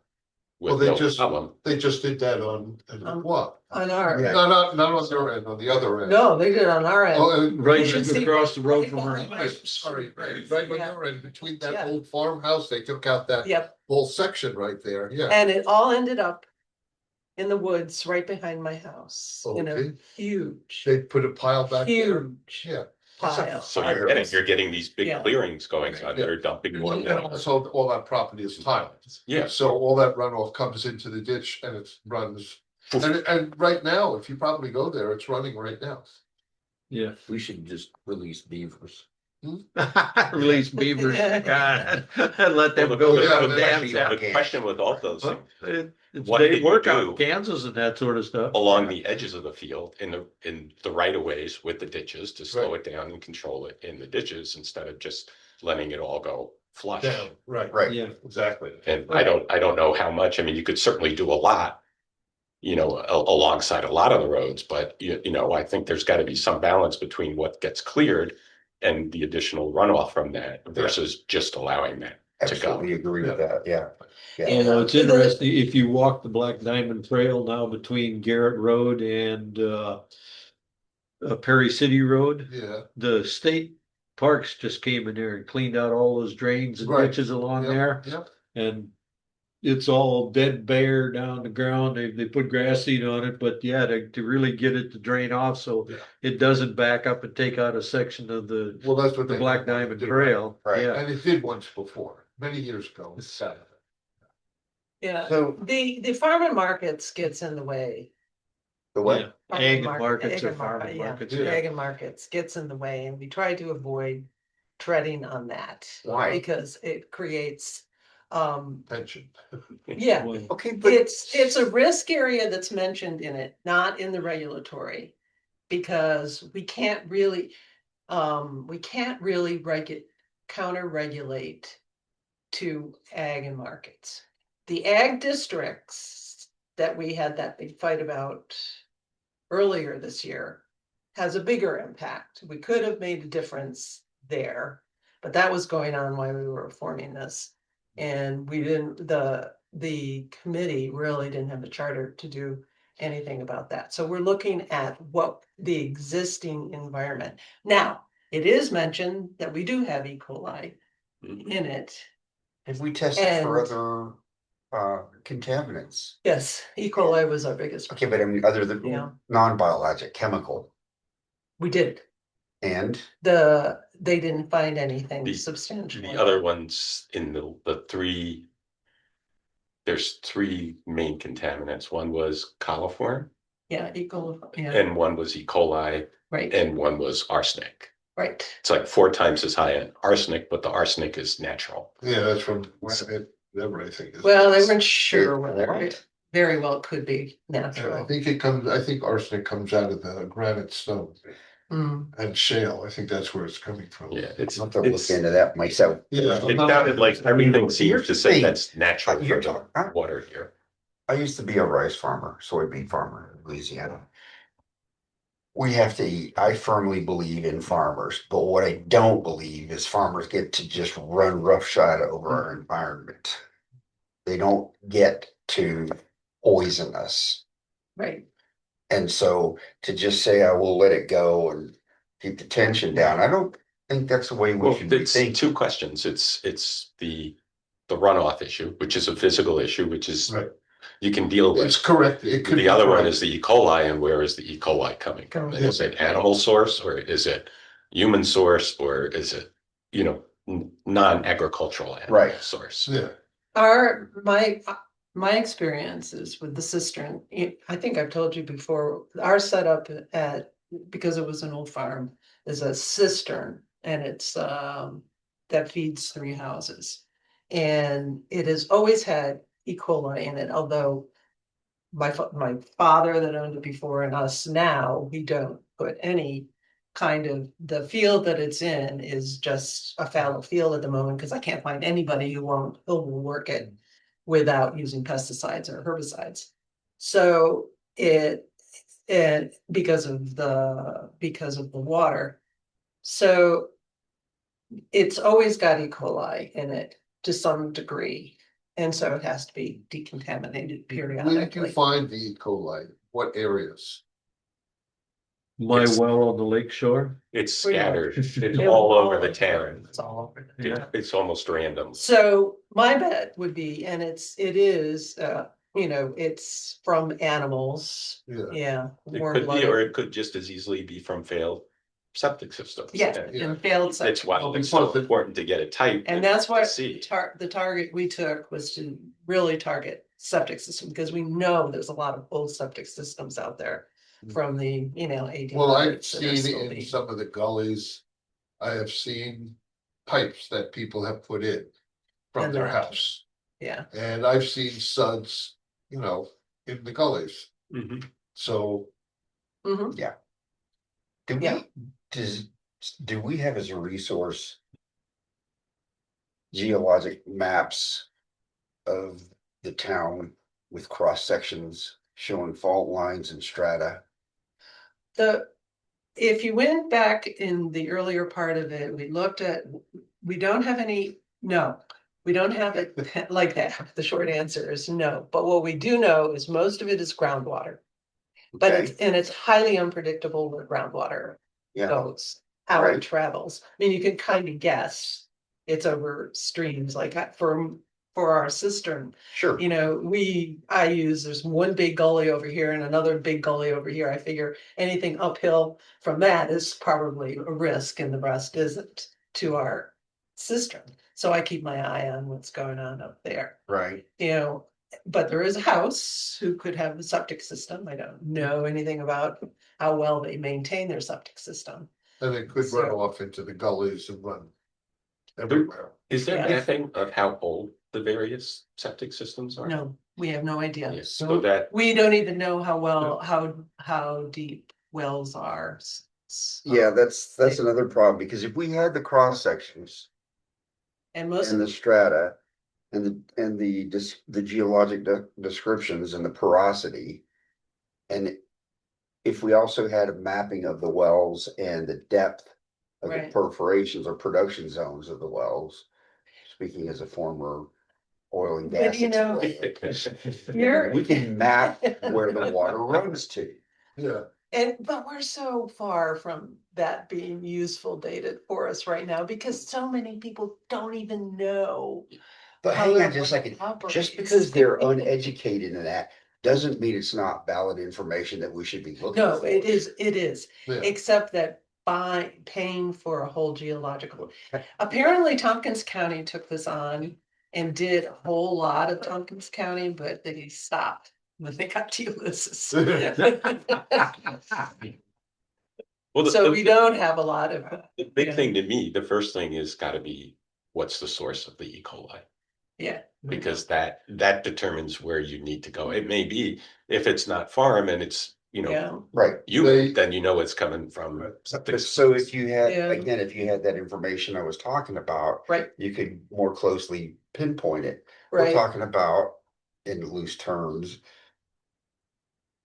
Well,
with
they
no
just,
problem.
they just did that on, what?
on our,
Yeah.
No, not on their end, on the other end.
no, they did on our end.
Oh,
Right,
You should
just
see-
across the road
right
from our
behind my-
house.
Sorry, right on
Yeah.
your end, between that
Yeah.
old farmhouse, they took out that
Yep,
whole section right there, yeah.
and it all ended up in the woods right behind my house, in a
Okay,
huge,
they put a pile back there,
huge
yeah.
pile.
So you're getting these big
Yeah.
clearings going on that are dumping water
And
down.
also, all that property is tiled.
Yeah.
So all that runoff comes into the ditch and it runs, and right now, if you probably go there, it's running right now.
Yeah.
We should just release beavers.
Release beavers, God, and let them
Well,
go.
yeah,
to
but
the dams
actually,
out.
The question with all those
Well, it's
What
they
can you
work out
do?
in Kansas and that sort of stuff.
along the edges of the field in the right of ways with the ditches to slow it down and control it in the ditches instead of just letting it all go flush.
Down, right.
Right.
Yeah,
Exactly.
And I don't know how much. I mean, you could certainly do a lot, you know, alongside a lot of the roads, but you know, I think there's got to be some balance between what gets cleared and the additional runoff from that versus just allowing that to go.
Absolutely agree with that, yeah.
you know, it's interesting, if you walk the Black Diamond Trail now between Garrett Road and Perry City Road,
Yeah,
the state parks just came in there and cleaned out all those drains and
Right.
ditches along
Yep,
there.
yep.
And it's all dead bare down the ground. They put grass seed on it, but yeah, to really get it to drain off so
Yeah.
it doesn't back up and take out a section of the
Well, that's what
the
they
Black
wanted to
Diamond
do.
Trail.
Right.
Yeah.
And it did once before, many years ago.
Yeah,
So
the farmer markets gets in the way.
the
Yeah.
what?
Farmer
Ag and
market-
markets
ag
or
and mar-
farm
yeah,
markets.
Yeah.
Ag and markets gets in the way, and we try to avoid treading on that.
Why?
Because it creates,
Pension.
yeah,
Boy.
Okay, but
it's a risk area that's mentioned in it, not in the regulatory. Because we can't really counter regulate to ag and markets. The ag districts that we had that big fight about earlier this year has a bigger impact. We could have made a difference there, but that was going on while we were forming this. And we didn't, the committee really didn't have a charter to do anything about that. So we're looking at what the existing environment. Now, it is mentioned that we do have E. coli in it.
have we tested for
And-
other contaminants?
Yes, E. coli was our biggest,
Okay, but I mean, other than
Yeah.
non-biologic, chemical,
we did.
and
They didn't find anything
The-
substantial.
The other ones in the three, there's 3 main contaminants. One was coliform
Yeah, E. coli, yeah,
and one was E. coli
right,
and one was arsenic.
right.
It's like 4 times as high in arsenic, but the arsenic is natural.
Yeah, that's from, whatever I think. is-
Well, they weren't sure whether
What?
it very well could be
I
natural.
think arsenic comes out of the granite stone
Mm,
and shale. I think that's where it's coming from.
Yeah, it's
I'll have to look into that myself.
Yeah.
it sounded like everything seems
Here's
to
the
say
thing.
that's natural
You're
for the
talking-
water here.
I used to be a rice farmer, soybean farmer in Louisiana. We have to eat. I firmly believe in farmers, but what I don't believe is farmers get to just run roughshod over our environment. They don't get to poison us.
right,
And so to just say, I will let it go and keep the tension down, I don't think that's the way we
Well,
should be
it's
thinking.
2 questions. It's the runoff issue, which is a physical issue, which is
Right.
you can deal with.
It's correct. It could
The
be
other one
correct.
is the E. coli, and where is the E. coli coming from?
Yeah.
Is it animal source or is it human source or is it, you know, non-agricultural animal
Right.
source.
Yeah,
My experiences with the cistern, I think I've told you before, our setup because it was an old farm, is a cistern and it's, that feeds 3 houses. And it has always had E. coli in it, although my father that owned it before and us now, we don't put any kind of, the field that it's in is just a fallow field at the moment, because I can't find anybody who will work it without using pesticides or herbicides. So because of the water. So it's always got E. coli in it to some degree. And so it has to be decontaminated
where did you
periodically.
find the E. coli? What areas?
My
It's-
well on the lake shore.
It's
Pretty much.
scattered, it's
It
all
was
over the town.
It's all over the
Yeah.
town.
It's almost random.
So my bet would be, and it is, it's from animals.
Yeah.
Yeah.
It
warm
could be,
blooded.
or it could just as easily be from failed septic systems.
Yeah,
And
Yeah.
and failed.
That's
septic.
why it's so important to get it tight.
And that's what
see.
the target we took was to really target septic system, because we know there's a lot of old septic systems out there from the, 1800s.
Well, I've
that are
seen
still
in
being-
some of the gullies, I have seen pipes that people have put in from
And
their
that-
house.
Yeah,
And I've seen suds, in the gullies.
Mhm.
So
mhm.
Do
Yeah.
do we have as a resource geologic maps of the town with cross sections showing fault lines and strata?
If you went back in the earlier part of it, we don't have any, no. We don't have it like that. The short answer is no. But what we do know is most of it is groundwater. But
Okay,
it's highly unpredictable where groundwater
yeah,
goes, how it
Right.
travels. I mean, you can kind of guess it's over streams, like for our cistern.
sure,
There's one big gully over here and another big gully over here. I figure anything uphill from that is probably a risk and the rest isn't to our cistern. So I keep my eye on what's going on up there,
right,
but there is a house who could have a septic system. I don't know anything about how well they maintain their septic system.
and it could run
So-
off into the gullies and run everywhere.
Is there
Yeah.
mapping of how old the various septic systems are?
No, we have no idea.
Yes, so that,
We don't even know how well, how deep wells are.
yeah, that's another problem, because if we had the cross sections
And most
and
of
the strata. And the geologic descriptions and the porosity. And if we also had a mapping of the wells and the depth of the
Right.
perforations or production zones of the wells. Speaking as a former oil and
But
gas.
You're-
We can map where the water runs to.
Yeah,
but we're so far from that being useful data for us right now, because so many people don't even know.
But
how
hang
their
on just a
water
second,
operates.
just because they're uneducated in that, doesn't mean it's not valid information that we should be looking
No,
for.
it is,
yeah.
except that paying for a whole geological. Apparently Tompkins County took this on and did a whole lot of Tompkins County, but they stopped when they got to Ulysses.
well,
So we don't have a lot of,
the big
yeah.
thing to me, the first thing is gotta be, what's the source of the E. coli?
yeah.
Because that determines where you need to go. It may be, if it's not farm and it's,
Yeah,
Right.
then you know it's coming from
Right.
septic.
But so if you had,
Yeah.
again, if you had that information I was talking about,
right,
you could more closely pinpoint it. We're
right,
talking about, in loose terms,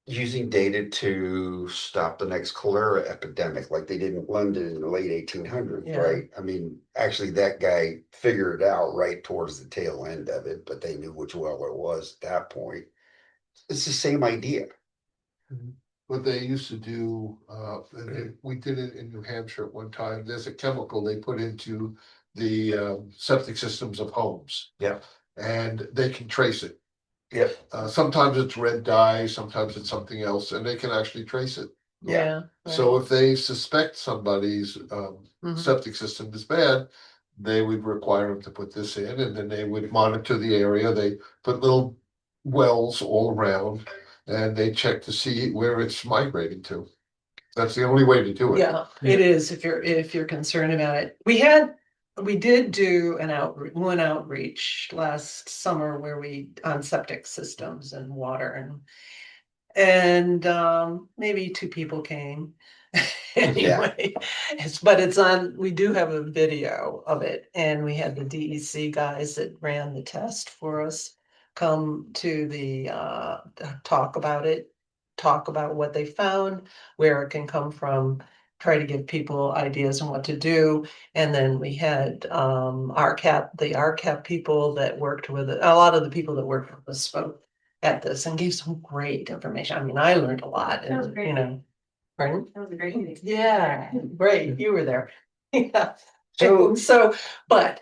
using data to stop the next cholera epidemic like they did in London in the late 1800s,
Yeah.
right? I mean, actually, that guy figured it out right towards the tail end of it, but they knew which well it was at that point. It's the same idea.
What they used to do, we did it in New Hampshire at one time, there's a chemical they put into the septic systems of homes.
Yeah.
And they can trace it.
Yep.
Sometimes it's red dye, sometimes it's something else, and they can actually trace it.
yeah.
So if they suspect somebody's
Mhm.
septic system is bad, they would require them to put this in, and then they would monitor the area. They put little wells all around, and they check to see where it's migrating to. That's the only way to do it.
Yeah, it is, if you're concerned about it. We did do one outreach last summer where on septic systems and water and maybe 2 people came. Anyway, we do have a video of it, and we had the DEC guys that ran the test for us come to the talk about it, talk about what they found, where it can come from, try to give people ideas on what to do. And then we had the RCAP people that worked with it. A lot of the people that worked with us spoke at this and gave some great information. I mean, I learned a lot,
That was
and
great.
Pardon?
That was a great meeting.
Yeah, great, you were there. Yeah.
So-
But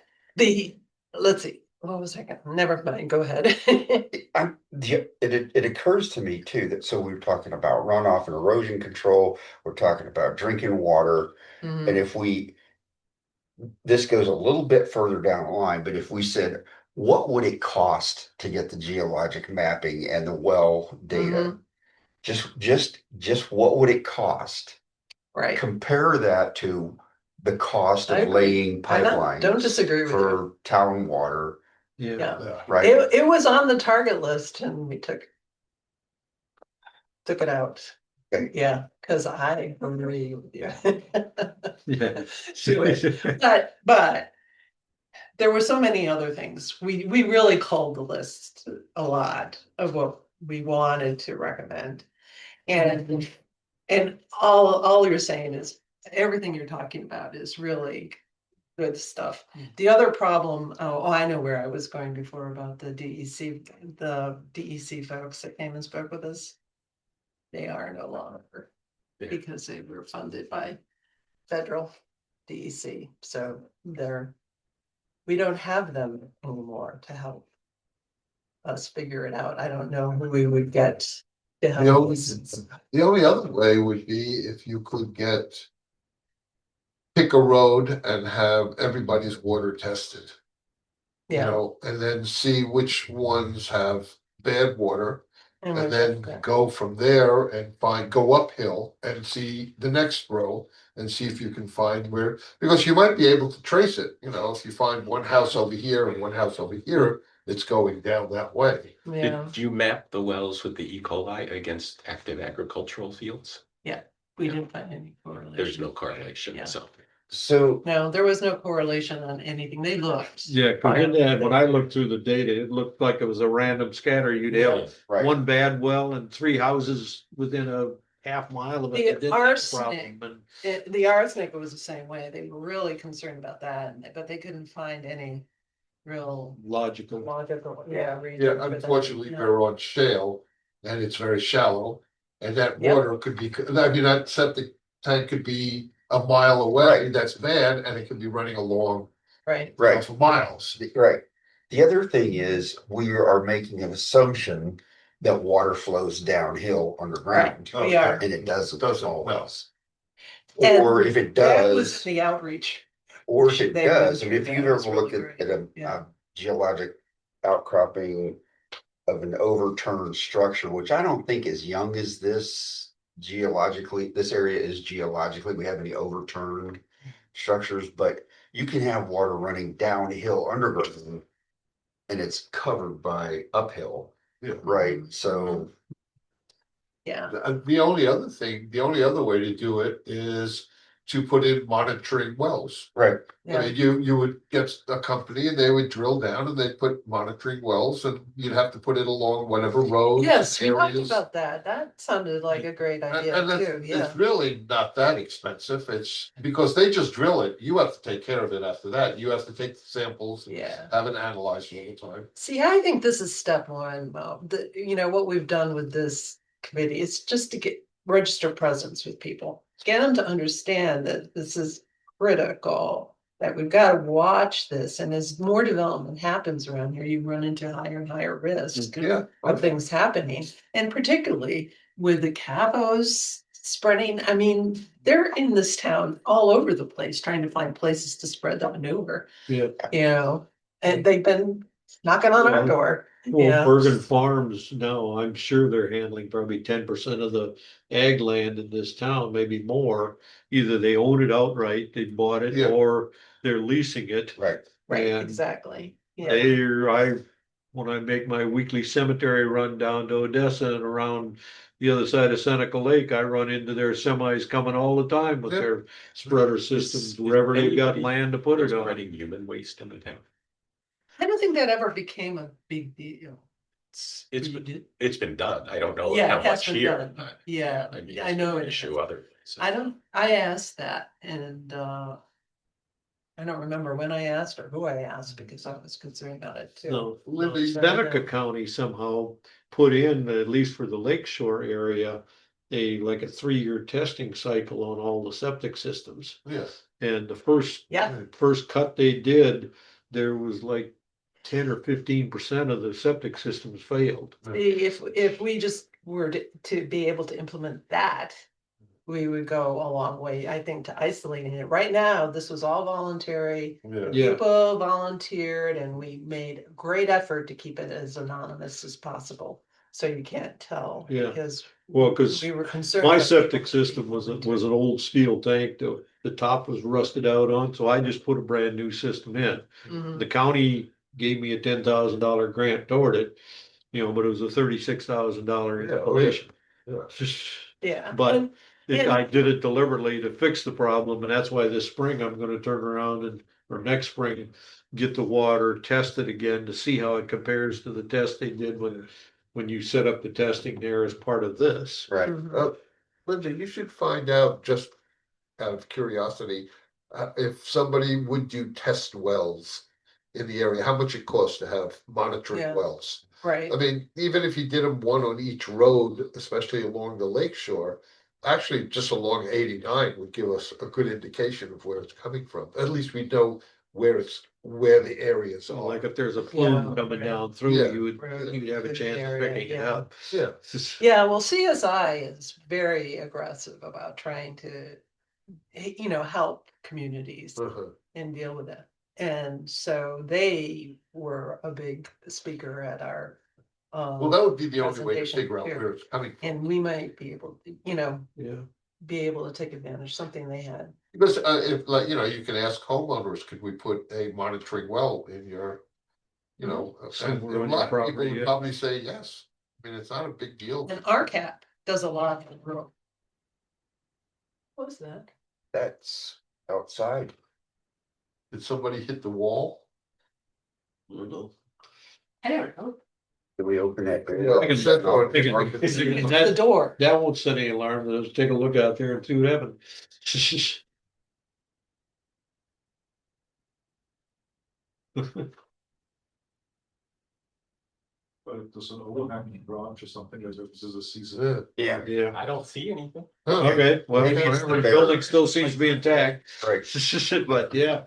let's see, what was I gonna, never mind, go ahead.
It occurs to me too, that so we're talking about runoff and erosion control, we're talking about drinking water.
Mhm.
And if this goes a little bit further down the line, but if we said, what would it cost to get the geologic mapping and the well data? Just what would it cost?
Right,
Compare that to the cost
I
of
agree.
laying
I don't
pipelines
disagree with you.
for town water,
Yeah.
Yeah.
right?
It was on the target list and we took it out.
Okay.
Yeah, because I agree with you.
Yeah.
Do it. But there were so many other things. We really culled the list a lot of what we wanted to recommend. And all you're saying is, everything you're talking about is really good stuff. The other problem, I know where I was going before about the DEC folks that came and spoke with us. They are no longer,
Yeah.
because they were funded by federal DEC, so we don't have them anymore to help us figure it out. I don't know who we would get to
The
help
only,
us.
the only other way would be if you could pick a road and have everybody's water tested. You
Yeah.
know, and then see which ones have bad water,
and
and
which-
then go from there and go uphill and see the next row. And see if you can find where, because you might be able to trace it, you know, if you find one house over here and one house over here, it's going down that way.
Yeah,
Do you map the wells with the E. coli against active agricultural fields?
we didn't find any correlation.
There's no correlation,
Yeah.
so.
So,
No, there was no correlation on anything. They looked.
Yeah, 'cause in that, when I looked through the data, it looked like it was a random scatter. You'd have
right,
one bad well and 3 houses within a half mile of it.
The
that didn't have a
arsenic.
problem.
The arsenic was the same way. They were really concerned about that, but they couldn't find any real
And logical.
logical, reason
Yeah,
for that.
unfortunately,
Yeah.
we're on shale and it's very shallow. And that
Yep.
water could be, I mean, that septic tank could be a mile away,
Right.
that's bad, and it could be running along
Right,
right,
for miles.
right. The other thing is, we are making an assumption that water flows downhill underground.
we are.
And it doesn't
Doesn't, no.
always.
And
Or if it
that was
does,
the outreach.
or if it
they went
does, and if
through
you've
that, it's
ever looked
really
at
great.
a
Yeah.
geologic outcropping of an overturned structure, which I don't think as young as this geologically, this area is geologically, we have any overturned structures, but you can have water running downhill underground and it's covered by uphill,
Yeah.
right? So,
Yeah,
The only other thing, the only other way to do it is to put in monitoring wells.
right,
I
yeah,
mean, you would get a company and they would drill down and they'd put monitoring wells, and you'd have to put it along whatever roads.
yes, we talked
areas.
about that. That sounded like a great idea
And
too, yeah.
it's really not that expensive, it's because they just drill it, you have to take care of it after that, you have to take the samples. And
Yeah.
have it analyzed all the time.
See, I think this is step one, Mo. What we've done with this committee is just to get register presence with people. Get them to understand that this is critical, that we've got to watch this. And as more development happens around here, you run into higher and higher risk
Yeah.
of things happening. And particularly with the CAFOs spreading, I mean, they're in this town all over the place, trying to find places to spread the manure,
Yeah.
you know, and they've been knocking on our
Well,
door.
Well,
Yeah.
Bergen Farms now, I'm sure they're handling probably 10% of the ag land in this town, maybe more. Either they own it outright, they bought it,
Yeah.
or they're leasing it.
Right.
Right,
And
exactly, yeah,
when I make my weekly cemetery run down to Odessa and around the other side of Seneca Lake, I run into their semis coming all the time with
Yeah.
their spreader systems, wherever they've got land to put it on.
Spreading human waste in the town.
I don't think that ever became a big deal.
It's been done. I don't know
Yeah,
how
it has
much
been
here.
done.
but,
Yeah,
I mean,
I
it's
know
been an
it
issue
has.
other places.
I asked that and, I don't remember when I asked or who I asked because I was concerned about it too.
No,
Libby,
Seneca County somehow put in, at least for the lakeshore area, like a 3-year testing cycle on all the septic systems.
Yes.
And the first
Yeah.
cut they did, there was like 10 or 15% of the septic systems failed.
See, if we just were to be able to implement that, we would go a long way, I think, to isolating it. Right now, this was all voluntary.
Yeah.
Yeah.
People volunteered and we made great effort to keep it as anonymous as possible. So you can't tell.
Yeah.
Because
Well, because
we were concerned.
my
that
septic
people would be
system was an
volunteering.
old steel tank. The top was rusted out on, so I just put a brand new system in.
Mhm.
The county gave me a $10,000 grant toward it, but it was a $36,000
Yeah, oh, yeah.
installation.
Yeah.
Yeah.
But
and- and-
I did it deliberately to fix the problem, and that's why this spring I'm gonna turn around or next spring, get the water tested again to see how it compares to the test they did when you set up the testing there as part of this.
Right.
Mhm.
Linda, you should find out, just out of curiosity, if somebody would do test wells in the area, how much it costs to have monitoring
Yeah.
wells.
Right.
I mean, even if you did them one on each road, especially along the lake shore, actually just along 89 would give us a good indication of where it's coming from. At least we know where the areas
So
are.
like if there's a plume
Yeah,
coming
right.
down through,
Yeah.
you'd have a
Good
chance of
area,
picking it
yeah.
up.
Yeah.
Yeah, well, CSI is very aggressive about trying to, help communities
Uh-huh.
and deal with it. And so they were a big speaker at our.
Well, that would be the only way to
presentation
figure out
too.
where it's coming from.
And we might be able to,
Yeah.
be able to take advantage, something they had.
Because if you can ask homeowners, could we put a monitoring well in your, and
Somewhere
a
on
lot
your
of people
property,
would
yeah.
probably say yes. I mean, it's not a big deal.
And RCAP does a lot of the work. What was that?
That's outside.
Did somebody hit the wall?
I don't know.
Did we open that?
Yeah.
I can-
Set on-
I can-
The
That,
door.
that won't set any alarm. Let's take a look out there and see what happens.
But if there's an overhanging branch or something, as if this is a season.
Yeah.
Yeah,
Yeah.
I don't see anything.
Huh.
Okay, well,
Maybe it's
the
the
building still seems to be intact,
right.
but yeah.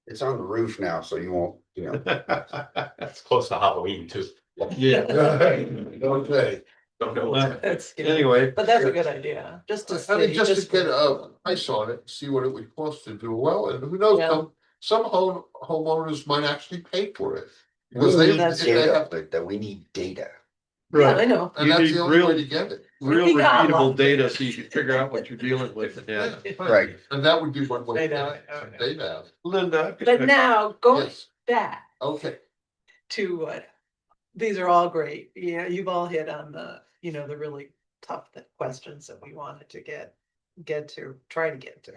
It's on the roof now, so you won't,
It's close to Halloween too.
Yeah.
Okay.
Don't know.
Well,
That's good.
Anyway,
But that's a good idea, just to.
I mean,
see,
just to get a price on it, see what it would cost to do well, and who knows,
Yeah.
some homeowners might actually pay for it. Because they,
That's
if they have,
data, that we need data.
Yeah, I
right,
know.
and
You
that's
need
the only way
real-
to get it.
real
We got a lot
repeatable
of
data
data.
so you can figure out what you're dealing with. Yeah.
Right.
And that would be one way.
I know,
to get
I know.
some data out.
Linda.
But now, going
Yes,
back
okay,
to what, these are all great, you've all hit on the, the really tough questions that we wanted to try to get to.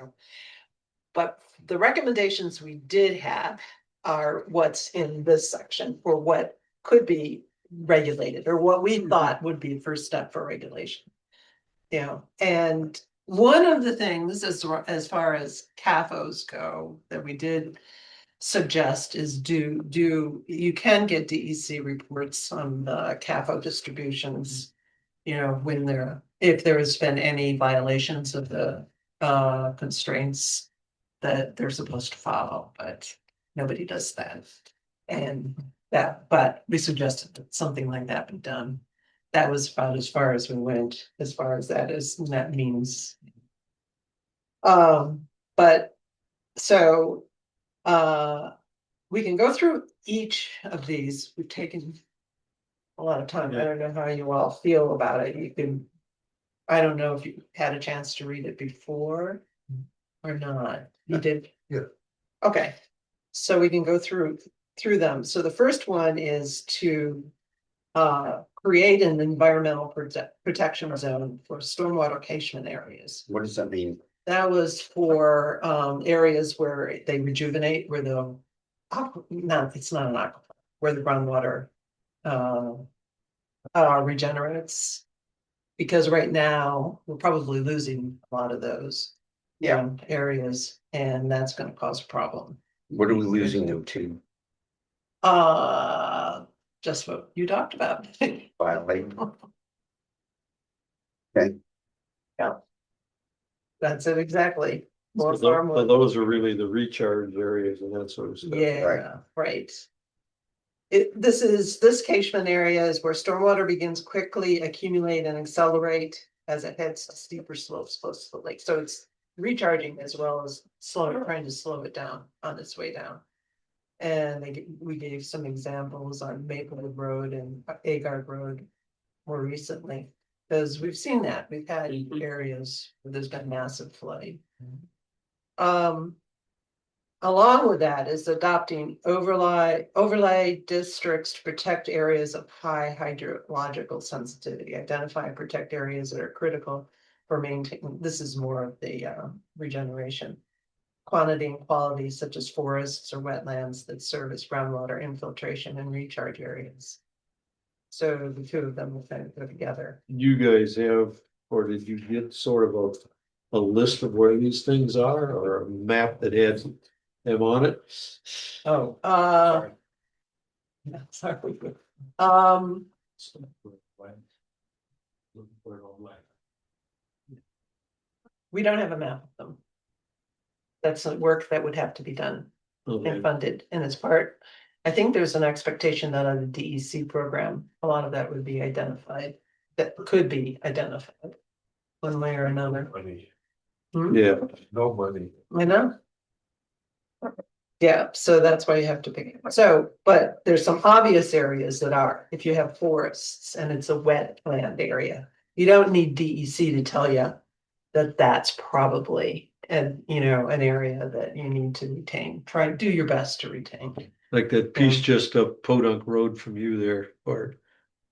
But the recommendations we did have are what's in this section, or what could be regulated, or what we thought would be the first step for regulation. And one of the things as far as CAFOs go, that we did suggest is you can get DEC reports on the CAFO distributions. If there has been any violations of the constraints that they're supposed to follow, but nobody does that. But we suggested that something like that be done. that was about as far as we went, as far as that means. But so, we can go through each of these. We've taken a lot of time. I don't know how you all feel about it. You can, I don't know if you had a chance to read it before or not. You did?
Yeah.
Okay, so we can go through them. So the first one is to create an environmental protection zone for stormwater catchment areas.
What does that mean?
That was for areas where they rejuvenate, where the no, it's not an aquifer, where the groundwater regenerates. Because right now, we're probably losing a lot of those areas, and that's gonna cause a problem.
What are we losing them to?
Just what you talked about.
Violate? Okay,
That's it exactly. More
So
farm.
those are really the recharge areas and that sort of stuff.
Yeah, right. This catchment area is where stormwater begins quickly accumulate and accelerate as it heads to steeper slopes close to the lake. So it's recharging as well as trying to slow it down on its way down. And we gave some examples on Maplewood Road and Agard Road more recently. Because we've seen that, we've had areas where there's been massive flooding. Along with that is adopting overlay districts to protect areas of high hydrological sensitivity, identify and protect areas that are critical for maintaining, this is more of the regeneration. Quantity and quality such as forests or wetlands that serve as groundwater infiltration and recharge areas. So the two of them will kind of go together.
You guys have, or did you get sort of a list of where these things are, or a map that had them on it?
Oh, sorry. We don't have a map of them. That's the work that would have to be done
Okay.
and funded, and it's part, I think there's an expectation that on the DEC program, a lot of that would be identified, that could be identified one way or another. Hmm?
Yeah,
No money.
I know. Yeah, so that's why you have to pick it. So, but there's some obvious areas that are, if you have forests and it's a wetland area, you don't need DEC to tell you that that's probably an area that you need to retain. Try do your best to retain.
like that piece just up Podunk Road from you there, or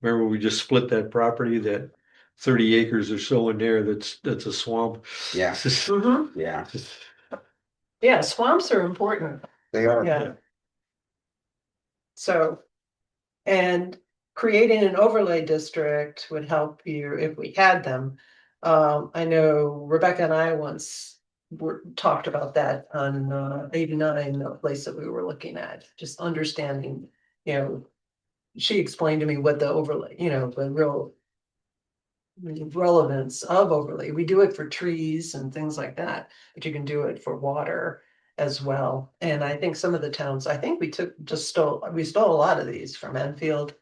remember we just split that property, that 30 acres or so in there, that's a swamp.
Yeah.
Mhm.
yeah,
Yeah, swamps are important.
they are.
Yeah. So, and creating an overlay district would help you if we had them. I know Rebecca and I once talked about that on 89, the place that we were looking at, just understanding, she explained to me what the overlay, the real relevance of overlay. We do it for trees and things like that, but you can do it for water as well. And I think some of the towns, I think we stole a lot of these from Enfield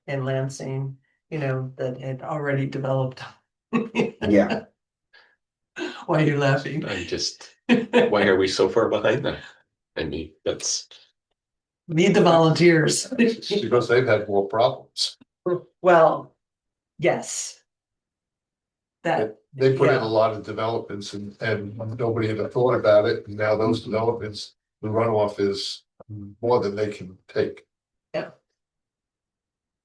and Lansing, that had already developed.
Yeah.
Why are you laughing?
I'm just, why are we so far behind them? I mean, that's,
Need the volunteers.
Because they've had more problems.
Well, yes. That,
They put in
Yeah.
a lot of developments and nobody ever thought about it. And now those developments, the runoff is more than they can take.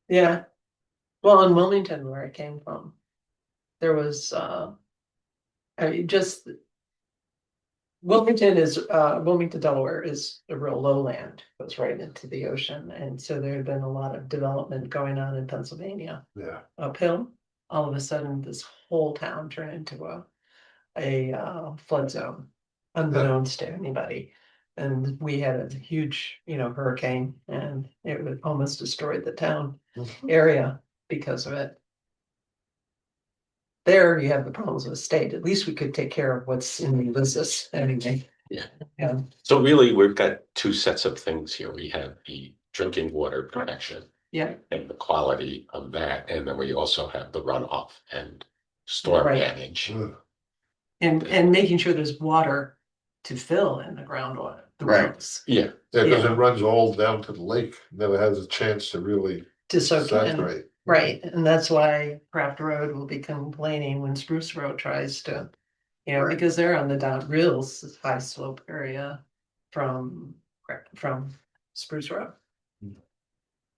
yeah. Well, in Wilmington, where I came from, there was, Wilmington, Delaware is a real lowland, goes right into the ocean, and so there had been a lot of development going on in Pennsylvania.
Yeah.
Uphill, all of a sudden, this whole town turned into a flood zone, unbeknownst to anybody. And we had a huge, hurricane, and it would almost destroyed the town area because of it. There you have the problems with state. At least we could take care of what's in the business anyway.
Yeah.
Yeah.
so really, we've got two sets of things here. We have the drinking water protection.
Yeah,
and the quality of that. And then we also have the runoff and storm
Right.
damage.
and making sure there's water to fill in the groundwater, the
Right.
wells,
Yeah,
Yeah, because
Yeah.
it runs all down to the lake, never has a chance to really
to soak in.
saturate.
Right, and that's why Craft Road will be complaining when Spruce Road tries to,
Right.
because they're on the real high slope area from Spruce Road.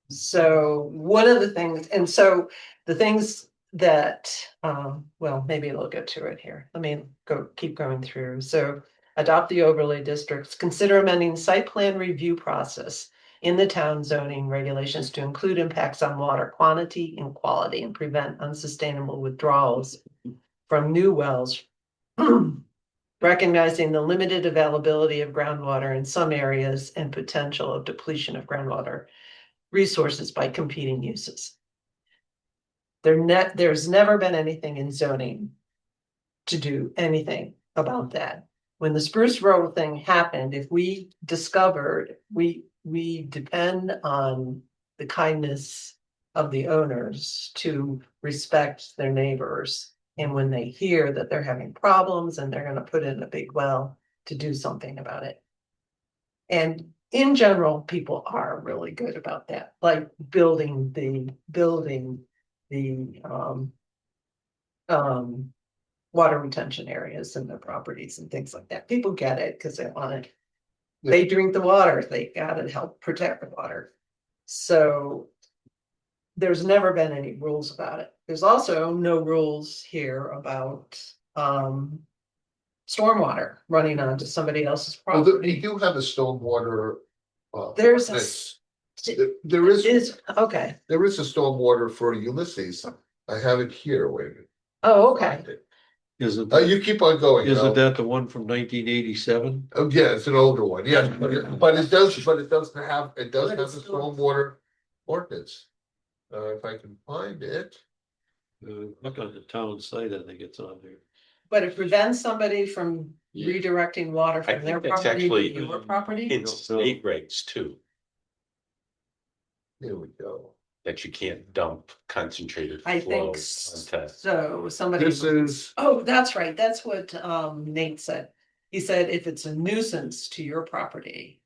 So one of the things, and so the things that, well, maybe we'll get to it here. Let me keep going through. So adopt the overlay districts, consider amending site plan review process in the town zoning regulations to include impacts on water quantity and quality and prevent unsustainable withdrawals from new wells. Recognizing the limited availability of groundwater in some areas and potential of depletion of groundwater resources by competing uses. There's never been anything in zoning to do anything about that. When the Spruce Road thing happened, if we discovered, we depend on the kindness of the owners to respect their neighbors. And when they hear that they're having problems and they're gonna put in a big well to do something about it. And in general, people are really good about that, like building the water retention areas in their properties and things like that. People get it because they want it. They drink the water, they gotta help protect the water. So there's never been any rules about it. There's also no rules here about stormwater running onto somebody else's
Well,
property.
we do have a stormwater.
There's a
ordinance. There is
okay.
a stormwater for Ulysses. I have it here, wait a minute.
Oh, okay.
Find it.
Isn't,
You keep on going.
isn't
Al.
that the one from 1987?
Oh, yeah, it's an older one, yeah, but it does have a
But it's still-
stormwater ordinance. If I can find it.
Look on the town site, I think it's on there.
But it prevents somebody from
Yeah.
redirecting water
I
from their
think that's
property to
actually
your property.
in state regs too,
Here we go.
that you can't dump concentrated
I think
flow onto.
so. Somebody.
This is,
Oh, that's right. That's what Nate said. He said if it's a nuisance to your property,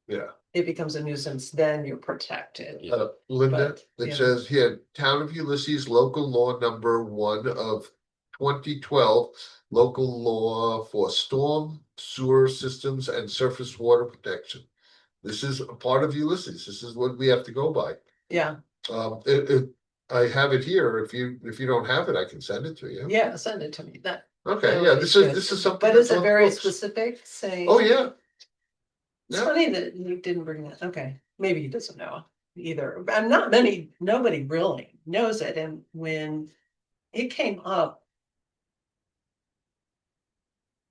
yeah,
it becomes a nuisance, then you're protected.
Yeah.
Linda,
But,
it
yeah.
says here, Town of Ulysses, local law number 1 of 2012. Local law for storm sewer systems and surface water protection. This is a part of Ulysses. This is what we have to go by.
Yeah,
I have it here. If you don't have it, I can send it to you.
yeah, send it to me. That.
Okay,
that
yeah,
would be
this
good.
is something.
But is
that's
it
on
very
books.
specific, saying?
Oh, yeah.
It's
Yeah.
funny that you didn't bring that, okay, maybe he doesn't know either, but nobody really knows it, and when it came up.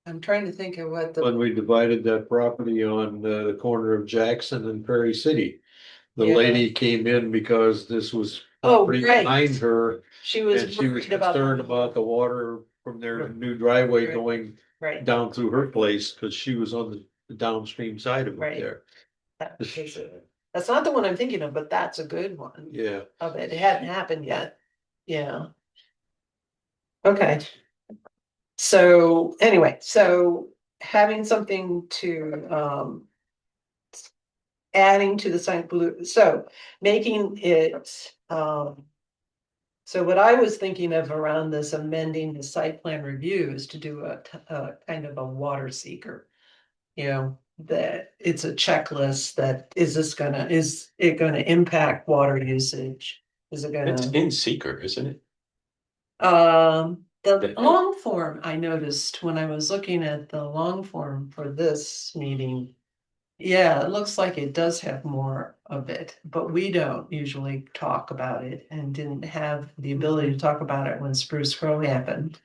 I'm trying to think of what
When
the,
we divided that property on the corner of Jackson and Prairie City. The
Yeah.
lady came in because this was
Oh,
property
right.
behind her.
she was
And she was
worried about.
concerned about the water from their new driveway
Right.
going
Right,
down through her place, cause she was on the downstream side of it
Right.
there.
that's not the one I'm thinking of, but that's a good one
Yeah,
of it, it hadn't happened yet, yeah. Okay. So anyway, so having something to adding to the site blue, so making it so what I was thinking of around this amending the site plan review is to do a kind of a water seeker. That it's a checklist that is it gonna impact water usage? Is it
It's
gonna?
in seeker, isn't it?
The long form I noticed when I was looking at the long form for this meeting. Yeah, it looks like it does have more of it, but we don't usually talk about it and didn't have the ability to talk about it when Spruce Grove happened.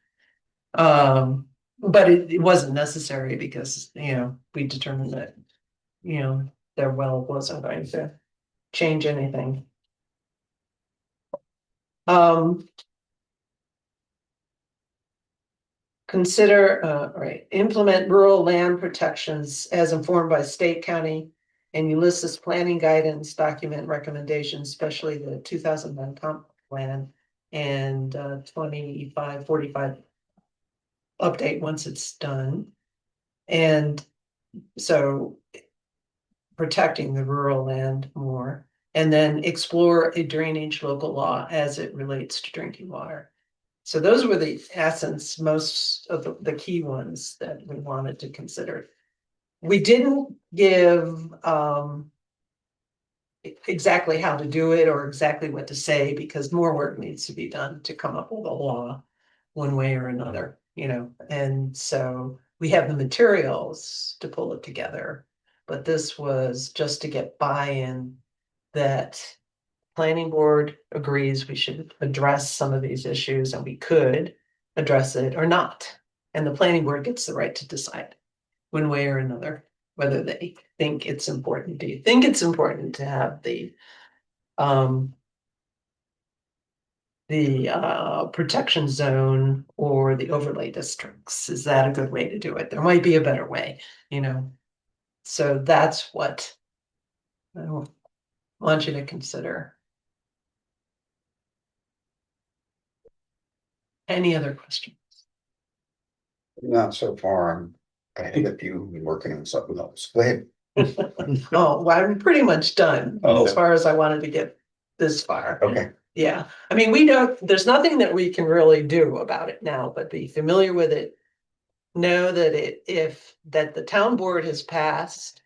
But it wasn't necessary because, we determined that, their well wasn't going to change anything. Consider, implement rural land protections as informed by state, county, And you list this planning guidance document recommendations, especially the 2009 comp plan and 2545 update once it's done. And so protecting the rural land more, and then explore a drainage local law as it relates to drinking water. So those were the essence, most of the key ones that we wanted to consider. We didn't give exactly how to do it or exactly what to say, because more work needs to be done to come up with a law one way or another, you know, and so we have the materials to pull it together. But this was just to get buy-in that planning board agrees we should address some of these issues, and we could address it or not. And the planning board gets the right to decide one way or another, whether they think it's important. Do you think it's important to have the protection zone or the overlay districts? Is that a good way to do it? There might be a better way, you know? So that's what I want you to consider. Any other questions?
Not so far. I had a few working on something else. Go ahead.
Oh, well, I'm pretty much done
Oh.
as far as I wanted to get this far.
Okay.
Yeah, I mean, we don't, there's nothing that we can really do about it now, but be familiar with it. Know that that the town board has passed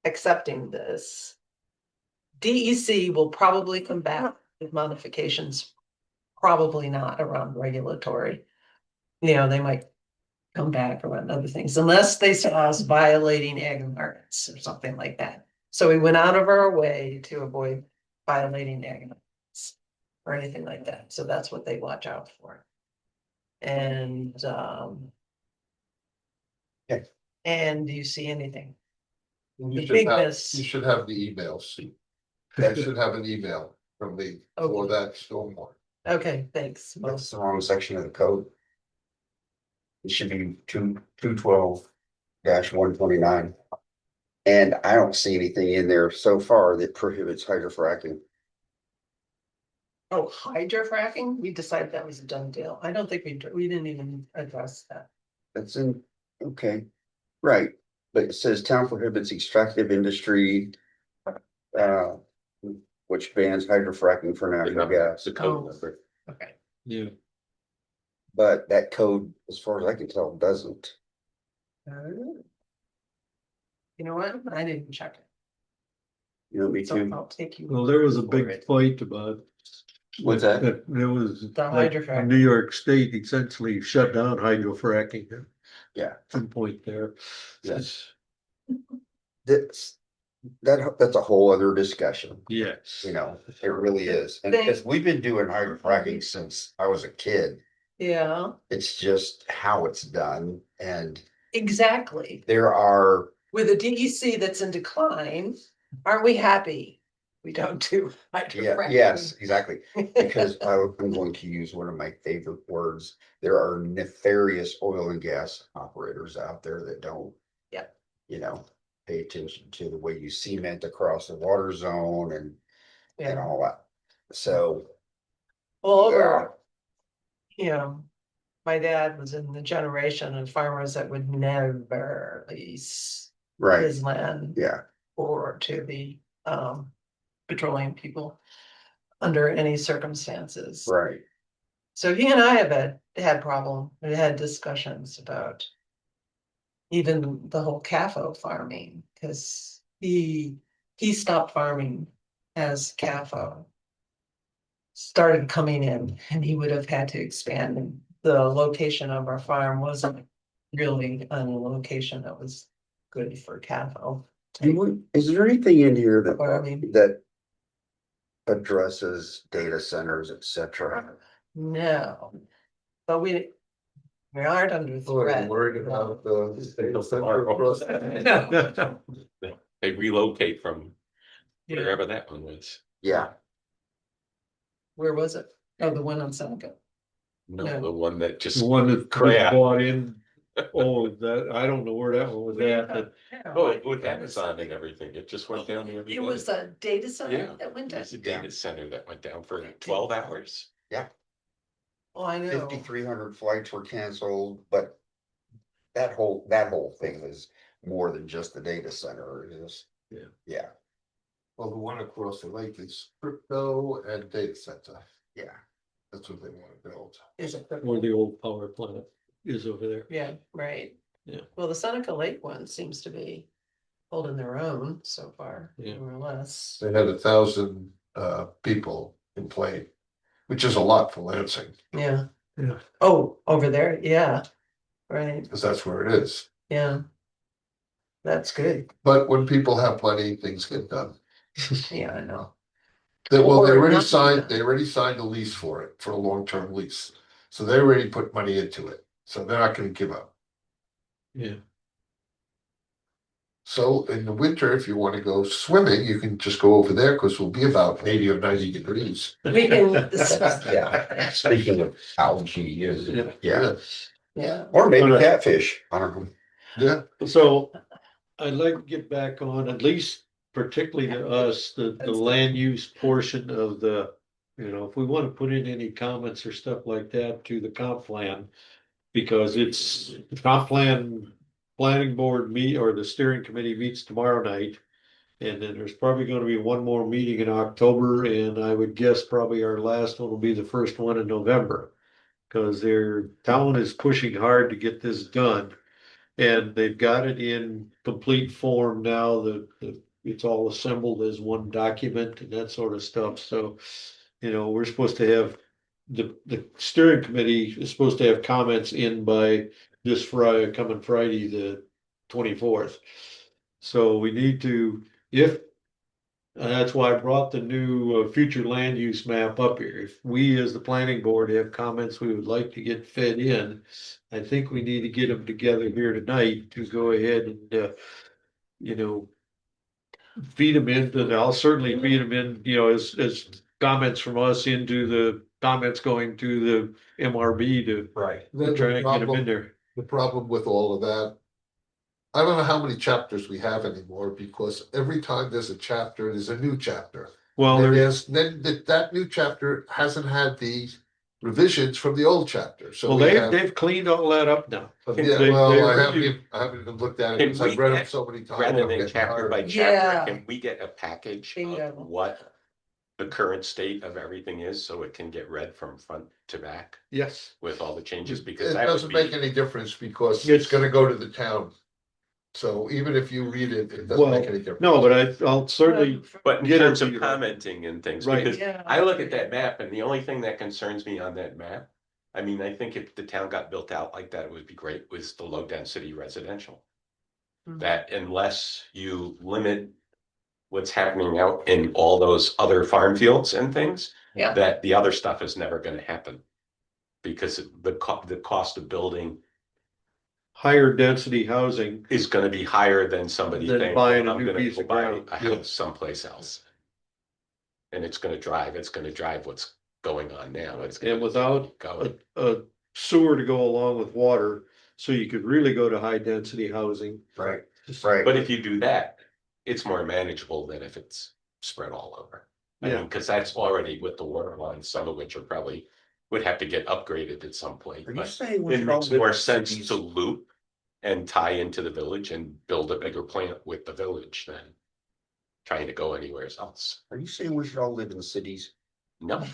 accepting this. DEC will probably come back with modifications, probably not around regulatory. You know, they might come back around other things, unless they saw us violating ag markets or something like that. So we went out of our way to avoid violating ag markets or anything like that. So that's what they watch out for. And
Okay.
and do you see anything?
You
The
should have,
bigness.
you should have the emails. I should have an email from me for
Okay.
that stormwater.
Okay, thanks. Well,
That's the wrong section of the code. It should be 212-129. And I don't see anything in there so far that prohibits hydrofracking.
oh, hydrofracking, we decided that was a done deal. I don't think we didn't even address that.
That's in, okay, right, but it says town prohibits extractive industry. Which bans hydrofracking for natural gas,
The code
Oh.
number.
Okay.
Yeah,
but that code, as far as I can tell, doesn't.
You know what? I didn't check it.
You know, me
So
too.
I'll take you.
well, there was a
for
big
it.
fight about.
What's that?
There was,
The
like,
hydrofracking.
New York State essentially shut down hydrofracking.
Yeah.
At some point there.
Yes. That's a whole other discussion,
Yes.
you know, it really is. And
Thank-
because we've been doing hydrofracking since I was a kid,
Yeah,
it's just how it's done. And
exactly.
there are,
With a DEC that's in decline, aren't we happy? We don't do
yeah,
hydrofracking.
yes, exactly. Because I'm going to use one of my favorite words. There are nefarious oil and gas operators out there that don't.
Yep.
You know, pay attention to the way you cement across the water zone and
Yeah.
all that. So,
Well, over, you know, my dad was in the generation of farmers that would never lease
right,
his land
yeah,
or to the petroleum people under any circumstances.
right,
So he and I have we had discussions about even the whole CAFO farming, because he stopped farming as CAFO started coming in, and he would have had to expand. And the location of our farm wasn't really on a location that was good for CAFO.
Is there anything in here
Farming.
that addresses data centers, et cetera?
No, but we aren't under threat.
Worried about the data center across.
They relocate from
Yeah.
wherever that one was.
Yeah,
Where was it? Oh, the one on Seneca.
No,
No.
the one that just
The one that was
Crap.
bought in Oh, that, I don't know where that one was at.
Oh, with Amazon and everything, it just went down the other
It was a data center
Yeah.
that went down.
It's a data center that went down for 12 hours.
Oh, I know.
5,300 flights were canceled, but that whole thing is more than just the data center. It is.
Yeah.
Yeah,
Well, the one across the lake is crypto and data center.
yeah.
That's what they want to build.
Is it?
Where the old power plant is over there.
Yeah, right.
Yeah.
Well, the Seneca Lake one seems to be holding their own so far,
Yeah.
more or less.
They had 1,000 people in plane, which is a lot for Lansing,
Yeah.
Yeah.
Oh, over there, yeah, right,
because that's where it is.
yeah. That's good,
But when people have money, things get done.
yeah, I know.
Well, they
Or
already
not
signed,
done.
they already signed a lease for it, for a long-term lease. So they already put money into it, so they're not gonna give up.
Yeah.
So in the winter, if you wanna go swimming, you can just go over there, because we'll be about 80 or 90 degrees.
We can,
Yeah. Speaking of algae, is yeah,
yeah,
or maybe
Alright.
catfish. I don't know.
Yeah,
So I'd like to get back on, at least particularly to us, the land use portion of the, you know, if we want to put in any comments or stuff like that to the comp plan. Because it's, the comp plan, planning board meet, or the steering committee meets tomorrow night. And then there's probably gonna be one more meeting in October, and I would guess probably our last one will be the first one in November. Cause their town is pushing hard to get this done. And they've got it in complete form now, it's all assembled as one document and that sort of stuff, so. You know, we're supposed to have, the steering committee is supposed to have comments in by this Friday, coming Friday, the 24th. So we need to, if, and that's why I brought the new future land use map up here. If we, as the planning board, have comments we would like to get fed in, I think we need to get them together here tonight to go ahead and, you know, feed them into, I'll certainly feed them in, you know, as comments from us into the comments going to the MRB to
Right.
then
try
the
and get them in
problem,
there.
the problem with all of that. I don't know how many chapters we have anymore, because every time there's a chapter, there's a new chapter.
Well,
And
there's,
then that new chapter hasn't had the revisions from the old chapter, so
well,
we
they've,
have.
they've cleaned all that up now.
Yeah,
They-
well,
they're-
I haven't even looked at it,
Can
because I've
we
read them
get-
so many times.
Rather
I'm
than
getting
chapter
tired
by
of it.
Yeah.
chapter, can we get a package
Bingo.
of what the current state of everything is, so it can get read from front to back
Yes.
with all the changes? Because
It
that would
doesn't make
be,
any difference, because
It's-
it's gonna go to the town. So even if you read it, it doesn't
Well,
make any difference.
no, but I'll certainly,
but in
get it
terms
to
of
you.
commenting and things,
Right.
because
Yeah.
I look at that map and the only thing that concerns me on that map, I mean, I think if the town got built out like that, it would be great, was the low density residential.
Mhm.
That unless you limit what's happening out in all those other farm fields and things,
Yeah.
that the other stuff is never gonna happen. Because the cost of building
higher density housing,
is gonna be higher than somebody
Than
saying,
buying a
I'm
new
gonna
piece
go
of
buy
ground.
a house someplace else. And it's gonna drive what's going on now. It's gonna
and without
go.
a sewer to go along with water, so you could really go to high density housing.
Right. Right.
But if you do that, it's more manageable than if it's spread all over. I
Yeah.
mean, cause that's already with the water lines, some of which are probably would have to get upgraded at some point.
Are you
But
saying we
it
should all
makes
live
more
in
sense
cities?
to loop and tie into the village and build a bigger plant with the village than trying to go anywhere else.
Are you saying we should all live in cities?
No,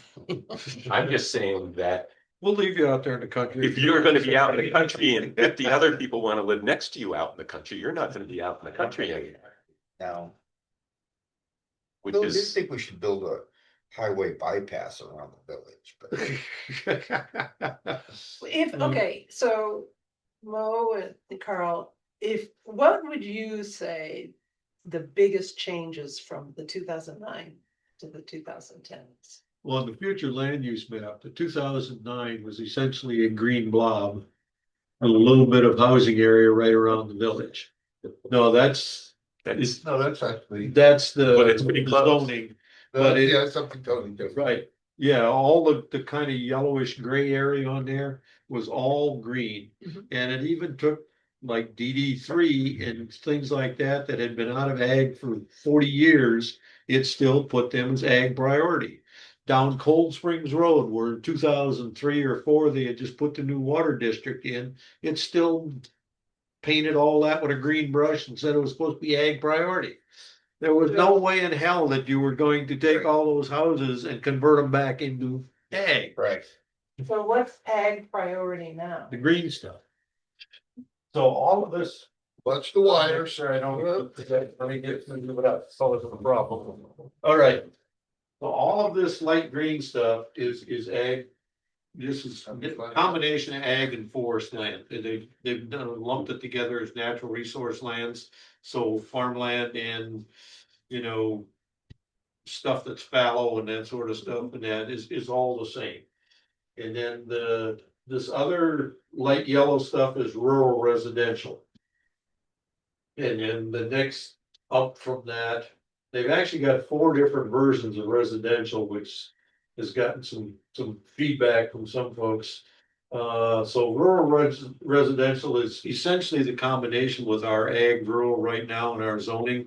I'm just saying that
We'll leave you out there in the country.
if you're gonna be out in the country and 50 other people wanna live next to you out in the country, you're not gonna be out in the country anymore.
No.
Which
Bill did
is,
think we should build a highway bypass around the village, but
If, okay, so Mo and Carl, what would you say the biggest changes from the 2009 to the 2010s?
Well, in the future land use map, the 2009 was essentially a green blob. And a little bit of housing area right around the village. No,
that's,
No, that's actually,
that's the
But it's pretty close.
zoning, but it-
yeah, it's something totally different.
right. Yeah, all the kind of yellowish gray area on there was all green.
Mhm.
And it even took like DD3 and things like that that had been out of ag for 40 years. It still put them as ag priority. Down Cold Springs Road, where in 2003 or 4 they had just put the new water district in, it still painted all that with a green brush and said it was supposed to be ag priority. There was no way in hell that you were going to take all those houses and convert them back into ag,
Right.
So what's ag priority now?
the green stuff. So all of this.
Watch the wires.
Sure, I don't. Let me get, move it up, so it's a problem. All right. So all of this light green stuff is ag. This is a combination of ag and forest land. They've done lumped it together as natural resource lands. So farmland and, you know, stuff that's fallow and that sort of stuff, and that is all the same. And then this other light yellow stuff is rural residential. And then the next up from that, they've actually got 4 different versions of residential, which has gotten some feedback from some folks. So rural residential is essentially the combination with our ag rural right now in our zoning.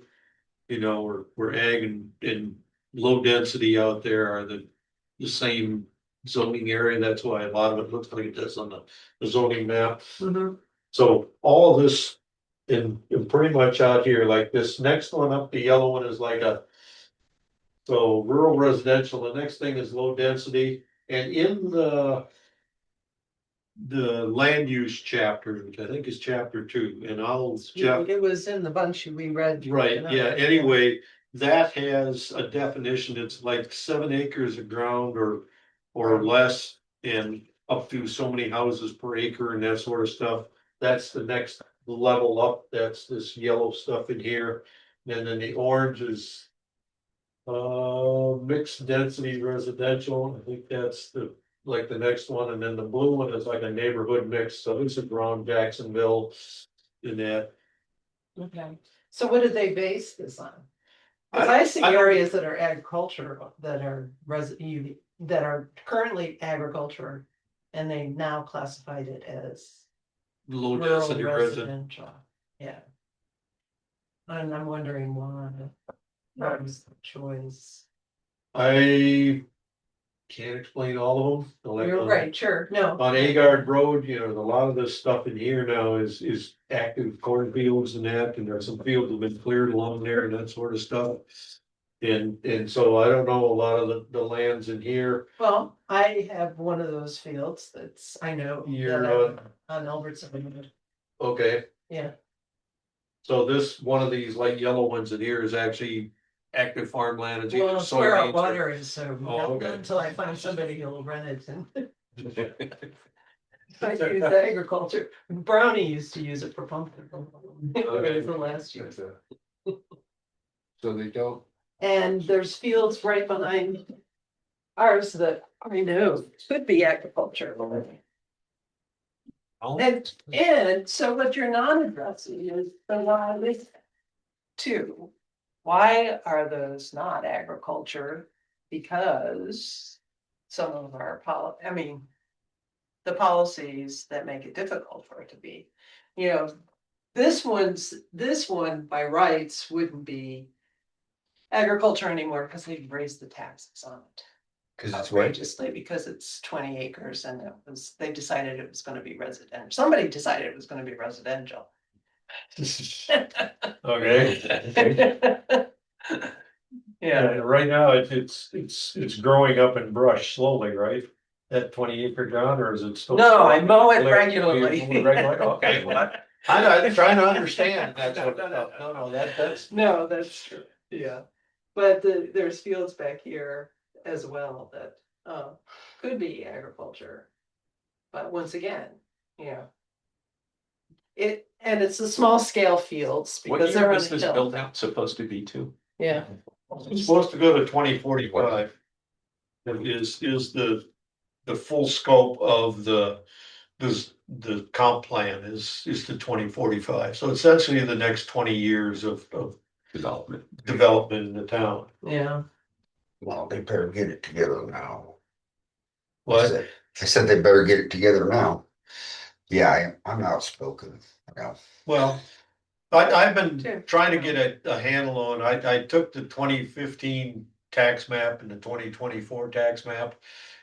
You know, we're ag and low density out there are the same zoning area. That's why a lot of it looks like it does on the zoning map.
Mhm.
So all of this in pretty much out here, like this next one up, the yellow one is like so rural residential, the next thing is low density, and in the land use chapter, which I think is chapter 2, and Jeff.
It was in the bunch we read.
Right, yeah, anyway, that has a definition, it's like 7 acres of ground or less. And up to so many houses per acre and that sort of stuff, that's the next level up, that's this yellow stuff in here. And then the orange is mixed density residential, I think that's the next one, and then the blue one is like a neighborhood mix, so this is around Jacksonville in that.
Okay, so what did they base this on? Cause I see areas that are agriculture, that are that are currently agriculture, and they now classified it as
Low
rural
density residential.
residential, yeah. And I'm wondering why, what was the choice?
I can't explain all of them. Like
You're right, sure, no.
On Agard Road, you know, a lot of this stuff in here now is active cornfields and that, and there's some fields that have been cleared along there and that sort of stuff. And so I don't know a lot of the lands in here.
Well, I have one of those fields that's, I know.
You're
that on Albertson.
Okay,
Yeah,
so this, one of these light yellow ones in here is actually active farmland. It's either
well, it's where our
soybeans or-
water is, so
Oh, okay.
until I find somebody who'll rent it and I use agriculture. Brownie used to use it for pumpkin. It was the last year.
So they don't.
And there's fields right behind ours that I know could be agriculture. And so what you're not addressing is the why too. Why are those not agriculture? Because some of our the policies that make it difficult for it to be, you know, this one by rights wouldn't be agriculture anymore because they've raised the taxes on it.
Cause it's what?
Outrageously, because it's 20 acres and they decided it was gonna be residential. Somebody decided it was gonna be residential.
Okay.
Yeah,
Right now, it's growing up in brush slowly, right? That 20 acre ground, or is it still?
no, I mow it
Regularly.
regularly.
Okay, well, I'm trying to understand that sort of stuff. No, that's.
No, that's true, yeah. But there's fields back here as well that could be agriculture. But once again, yeah. It's the small scale fields
What
because
year
they're on
was
the
this
hill.
build out supposed to be to?
Yeah,
It's supposed to go to 2045. Is the full scope of the comp plan is to 2045. So essentially the next 20 years of
Development.
development in the town.
yeah.
Well, they better get it together now.
What?
I said they better get it together now. Yeah, I'm outspoken, you know.
Well, I've
Sure.
been trying to get a handle on, I took the 2015 tax map and the 2024 tax map.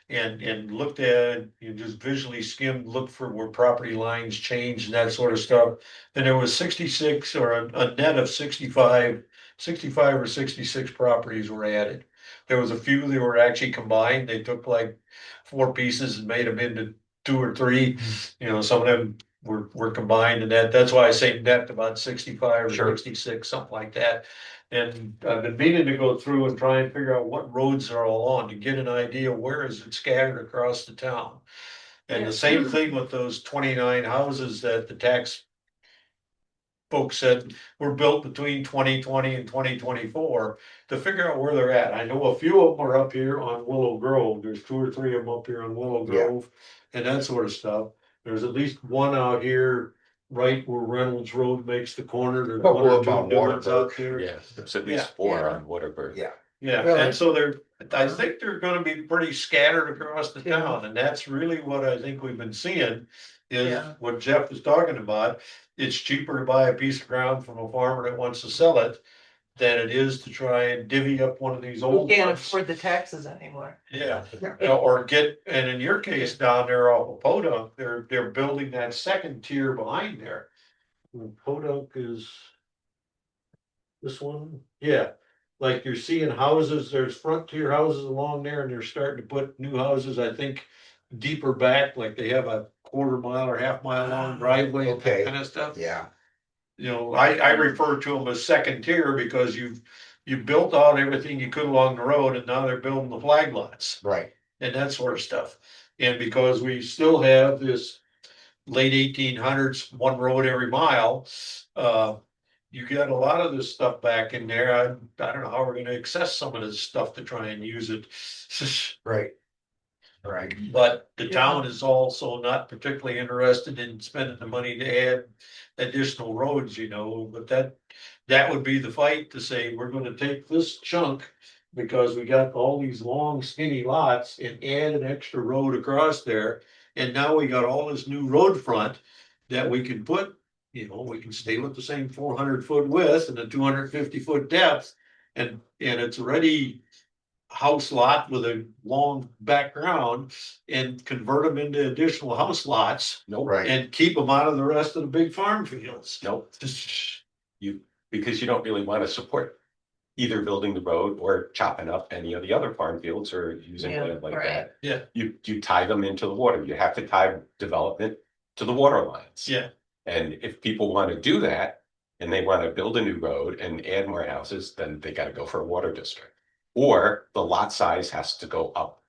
And looked at it, you just visually skimmed, looked for where property lines changed and that sort of stuff. And there was 66 or a net of 65 or 66 properties were added. There was a few that were actually combined. They took like 4 pieces and made them into 2 or 3. You know, some of them were combined, and that's why I say net about 65 or
Sure.
66, something like that. And I've been meaning to go through and try and figure out what roads are all on to get an idea where is it scattered across the town. And the same thing with those 29 houses that the tax folks said were built between 2020 and 2024, to figure out where they're at. I know a few of them are up here on Willow Grove. There's 2 or 3 of them up here on Willow
Yeah.
Grove and that sort of stuff. There's at least one out here right where Reynolds Road makes the corner. There's
Couple
one or
of them
two
on
new ones out
Waterberg.
there.
Yeah, there's at
Yeah.
least 4
Yeah.
on Waterbury.
Yeah.
Yeah,
Really?
and so I think they're gonna be pretty scattered across the
Yeah.
town, and that's really what I think we've been seeing. Is
Yeah.
what Jeff was talking about, it's cheaper to buy a piece of ground from a farmer that wants to sell it. Than it is to try and divvy up one of these
We
old
can't
ones.
afford the taxes anymore.
Yeah, or get, and in your case down there off of Podunk, they're building that second tier behind there. Podunk is. This one, yeah, like you're seeing houses, there's front tier houses along there and they're starting to put new houses, I think. Deeper back, like they have a quarter mile or half mile long driveway and that
Okay.
kind of stuff.
Yeah,
You know, I refer to them as second tier because you built out everything you could along the road and now they're building the flag lots
right.
and that sort of stuff. And because we still have this late 1800s, one road every mile, you got a lot of this stuff back in there. I don't know how we're gonna access some of this stuff to try and use it.
Right. Right.
But the town is also not particularly interested in spending the money to add additional roads, you know, but that would be the fight to say, we're gonna take this chunk. Because we got all these long skinny lots and add an extra road across there. And now we got all this new road front that we can put, you know, we can stay with the same 400-foot width and a 250-foot depth. And it's already house lot with a long background and convert them into additional house lots
Nope,
Right.
and keep them out of the rest of the big farm fields.
nope. Because you don't really want to support either building the road or chopping up any of the other farm fields or using
Yeah,
land like
right.
that.
Yeah.
You tie them into the water. You have to tie development to the water lines.
Yeah,
And if people want to do that and they want to build a new road and add more houses, then they got to go for a water district. Or the lot size has to go up.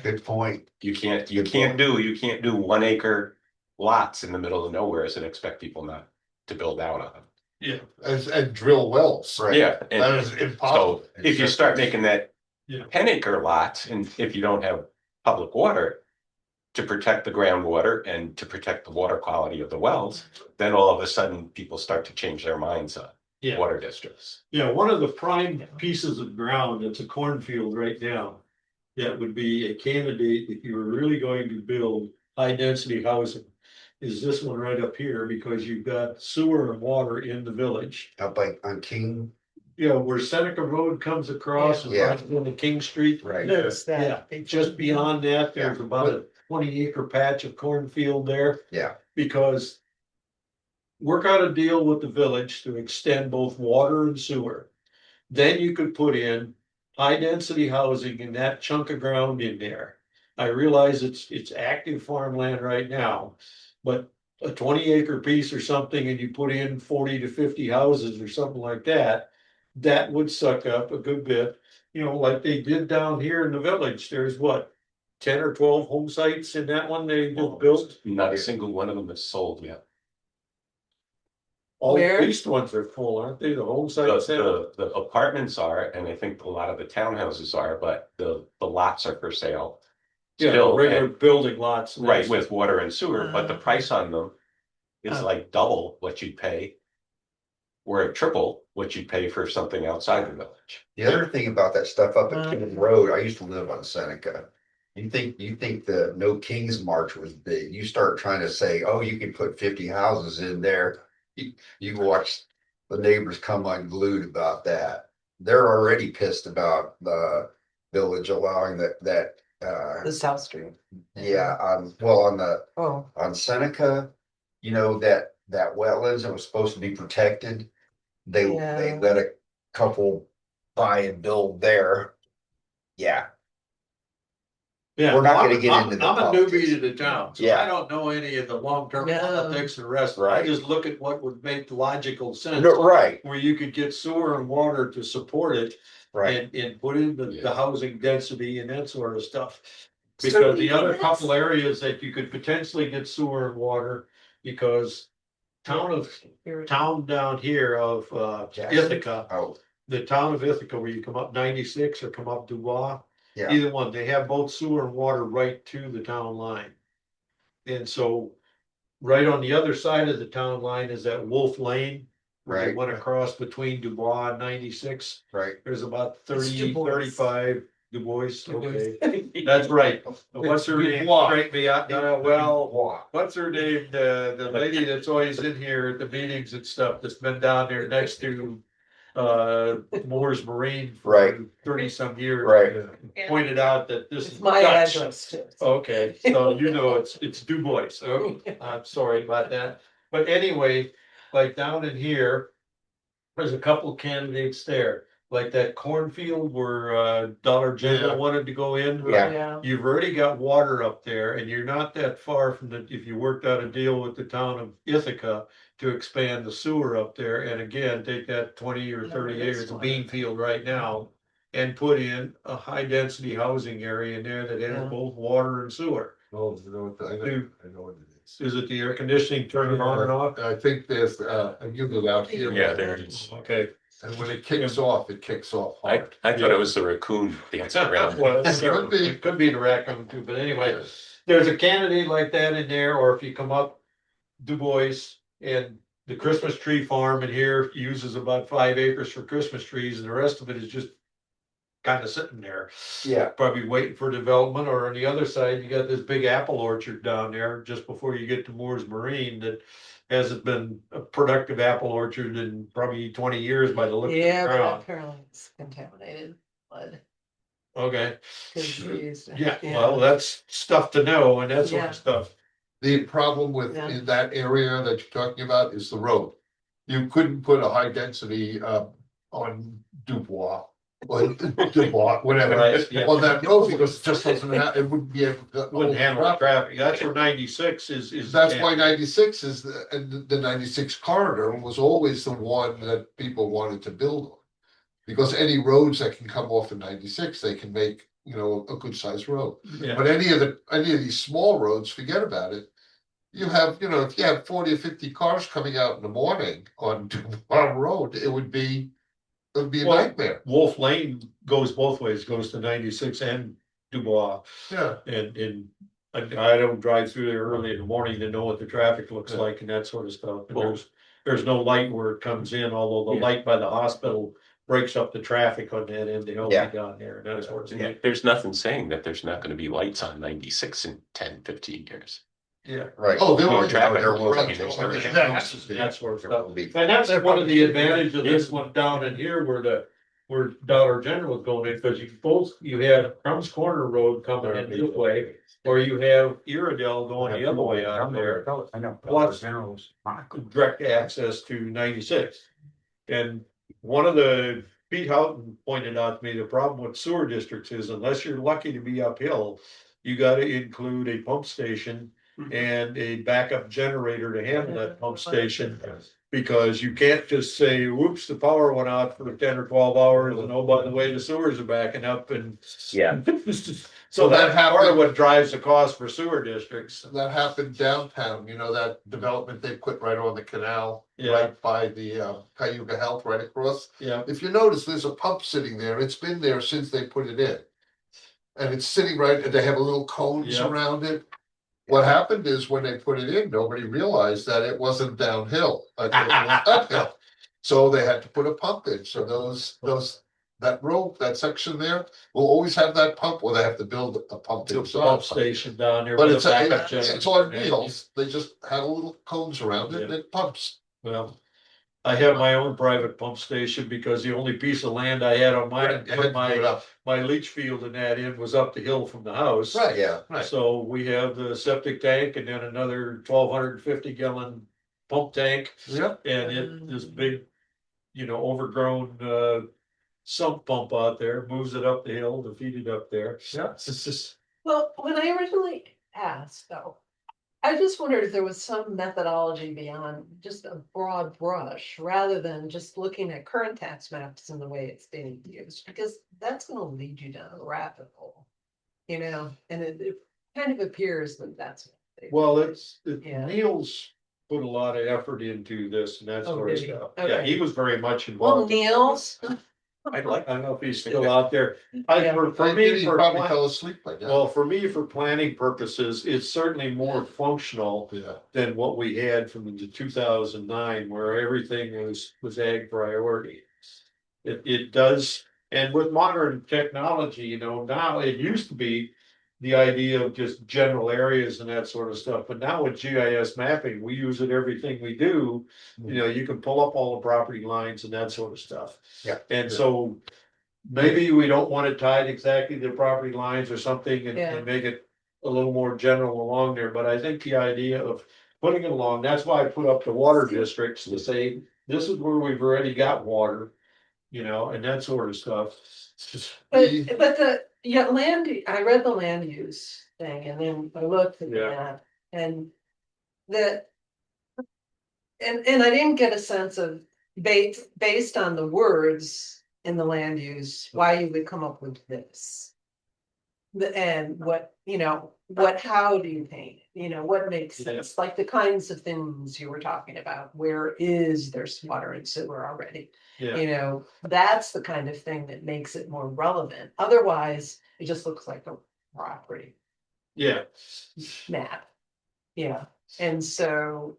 Good point.
You can't
Good point.
do 1 acre lots in the middle of nowhere and expect people not to build out on them.
yeah,
And drill wells.
Right.
Yeah.
That
And
is impossible.
so if you start making that
Yeah.
10 acre lots, and if you don't have public water to protect the groundwater and to protect the water quality of the wells, then all of a sudden people start to change their minds on
yeah.
water districts.
Yeah, one of the prime pieces of ground, it's a cornfield right now. That would be a candidate if you were really going to build high density housing. Is this one right up here because you've got sewer and water in the village.
Up by on King.
Yeah, where Seneca Road comes across and
Yeah.
right into King Street.
Right.
Notice
Yeah,
that.
just beyond that, there's about a 20-acre patch of cornfield there.
Yeah.
Because work out a deal with the village to extend both water and sewer. Then you could put in high density housing in that chunk of ground in there. I realize it's active farmland right now, but a 20-acre piece or something and you put in 40 to 50 houses or something like that, that would suck up a good bit, you know, like they did down here in the village. There's what, 10 or 12 home sites in that one they just built?
Not a single one of them is sold yet.
All
Where?
the east ones are full, aren't they? The home
The,
sites have.
the apartments are, and I think a lot of the townhouses are, but the lots are for sale.
Yeah,
Still,
regular
and-
building lots. and
right,
that's-
with water and sewer, but the price on them is
Oh.
like double what you'd pay. Or triple what you'd pay for something outside the village.
The other thing about that stuff up at King Road, I used to live on Seneca. You think the No Kings March was big, you start trying to say, oh, you can put 50 houses in there. You watch the neighbors come unglued about that. They're already pissed about the village allowing
The South Street.
yeah,
Oh,
on Seneca. You know, that wetlands that was supposed to be protected. They
Yeah.
let a couple buy and build there. Yeah,
Yeah,
We're not
well,
gonna get
I'm-
into the
I'm a
politics.
newbie to the town, so
Yeah.
I don't know any of the long-term
Yeah.
politics and the rest. I
Right.
just look at what would make logical sense.
no, right,
Where you could get sewer and water to support it
right.
and put in the
Yeah.
housing density and that sort of stuff.
So
Because the other
yes.
couple areas that you could potentially get sewer and water, because town down here of
Jackson?
Ithaca,
Oh,
the town of Ithaca, where you come up 96 or come up Dubois.
yeah,
Either one, they have both sewer and water right to the town line. And so, right on the other side of the town line is that Wolf Lane. Where you
Right.
went across between Dubois and 96,
right.
there's about
It's
30,
Du Bois.
35 Du Bois, okay, that's right. What's her name?
Dubois.
Straight me out, well, what's her name, the lady that's always in here at the meetings and stuff, that's been down there next to Moore's Marine for
Right.
30 some years.
Right.
Pointed out that this
It's
is
my
Dutch.
address too.
Okay, so you know it's Du Bois, so I'm sorry about that. But anyway, like down in here, there's a couple candidates there. Like that cornfield where Dollar General
Yeah.
wanted to go in.
Yeah.
Yeah.
You've already got water up there and you're not that far from if you worked out a deal with the town of Ithaca to expand the sewer up there, and again, take that 20 or 30 acres of bean field right now and put in a high density housing area in there that
Yeah.
has both water and sewer.
Oh, you know what, I know what it is.
Is it the air conditioning turning on and off?
I think there's a unit out here.
Yeah, there it is.
Okay.
And when it kicks off, it kicks off
I,
hard.
I thought it was the raccoon dancing around.
Well,
Could be.
it could be the raccoon too, but anyway, there's a candidate like that in there, or if you come up Du Bois and the Christmas tree farm in here uses about 5 acres for Christmas trees and the rest of it is just kind of sitting there.
Yeah.
Probably waiting for development, or on the other side, you got this big apple orchard down there just before you get to Moore's Marine that hasn't been a productive apple orchard in probably 20 years by the look of the
Yeah, but
ground.
apparently it's contaminated blood.
Okay.
'Cause we used to-
Yeah, well, that's stuff to know and that sort
Yeah.
of stuff.
The problem with
Yeah.
in that area that you're talking about is the road. You couldn't put a high density on Dubois. Or Dubois, whatever,
Right, yeah.
on that road, because it just doesn't have, it wouldn't be able to.
Wouldn't handle the traffic. That's where 96 is.
That's why 96 is and the 96 corridor was always the one that people wanted to build on. Because any roads that can come off of 96, they can make, you know, a good sized road.
Yeah,
But any of these small roads, forget about it. You have, you know, if you have 40 or 50 cars coming out in the morning on Dubois Road, it would be a
Well,
nightmare.
Wolf Lane goes both ways, goes to 96 and Dubois.
Yeah,
And I don't drive through there early in the morning to know what the traffic looks
Yeah.
like and that sort of stuff. And
Well-
there's no light where it comes in, although the
Yeah.
light by the hospital breaks up the traffic on that end to help
Yeah.
you down there and that sort of
Yeah,
stuff.
there's nothing saying that there's not gonna be lights on 96 in 10, 15 years.
Yeah.
Right.
oh, there
Oh,
was.
traffic.
There will
Right.
be.
That sort of
There
stuff.
will be.
And that's one of the advantages of this one down in here where Dollar General is going in, because you have Crumbs Corner Road coming in this way, or you have Iredell going the other way out there.
I know.
Plus-
General's.
Direct access to 96. And one of the, Pete Houghton pointed out to me, the problem with sewer districts is unless you're lucky to be uphill, you gotta include a pump station and a backup generator to handle that pump station. Because you can't just say, whoops, the power went out for 10 or 12 hours and oh, by the way, the sewers are backing up and.
Yeah.
So
Well, that
that's part of
happened-
what drives the cost for sewer districts.
That happened downtown, you know, that development they put right on the canal,
Yeah.
right by the Cayuga Health right across.
Yeah,
If you notice, there's a pump sitting there. It's been there since they put it in. And it's sitting right, and they have a little cones
Yeah.
around it. What happened is when they put it in, nobody realized that it wasn't downhill. It was uphill. So they had to put a pump in. So those that row, that section there, will always have that pump, or they have to build a pump
The pump
themselves.
station down there.
But
with
it's,
a backup
it's on
generator.
wheels, they just had little cones around it and it pumps.
Well, I have my own private pump station because the only piece of land I had on mine,
Right,
to
you had
put
to give it
my,
up.
my leach field and that in was up the hill from the house.
Right,
Yeah.
right.
So we have the septic tank and then another 1,250 gallon pump tank.
Yep.
And it, this big, overgrown, sump pump out there, moves it up the hill to feed it up there.
Yeah.
It's just,
Well, when I originally asked though, I just wondered if there was some methodology beyond just a broad brush, rather than just looking at current tax maps and the way it's being used, because that's gonna lead you down a rabbit hole. And it kind of appears that that's. what they-
well,
Yeah.
Neil's put a lot of effort into this and that
Oh,
sort of
did he?
stuff. Yeah,
Okay.
he was very much
Well,
involved.
Neil's,
I don't know if he's still out there.
Yeah.
For me,
He
for
probably fell asleep by now.
well, for me, for planning purposes, it's certainly more functional
Yeah.
than what we had from the 2009, where everything was ag priority. It does, and with modern technology, now it used to be the idea of just general areas and that sort of stuff, but now with GIS mapping, we use it everything we do. You can pull up all the property lines and that sort of stuff.
Yeah.
And so maybe we don't want it tied exactly to the property lines or something and
Yeah.
make it a little more general along there, but I think the idea of putting it along, that's why I put up the water districts to say, this is where we've already got water. And that sort of stuff. It's just,
but I read the land use thing and then I looked at
Yeah.
that and that. And I didn't get a sense of based on the words in the land use, why you would come up with this. And how do you paint, what makes
Yeah.
sense, like the kinds of things you were talking about, where is there's water and sewer already?
yeah,
That's the kind of thing that makes it more relevant, otherwise, it just looks like a property
yeah.
map. Yeah, and so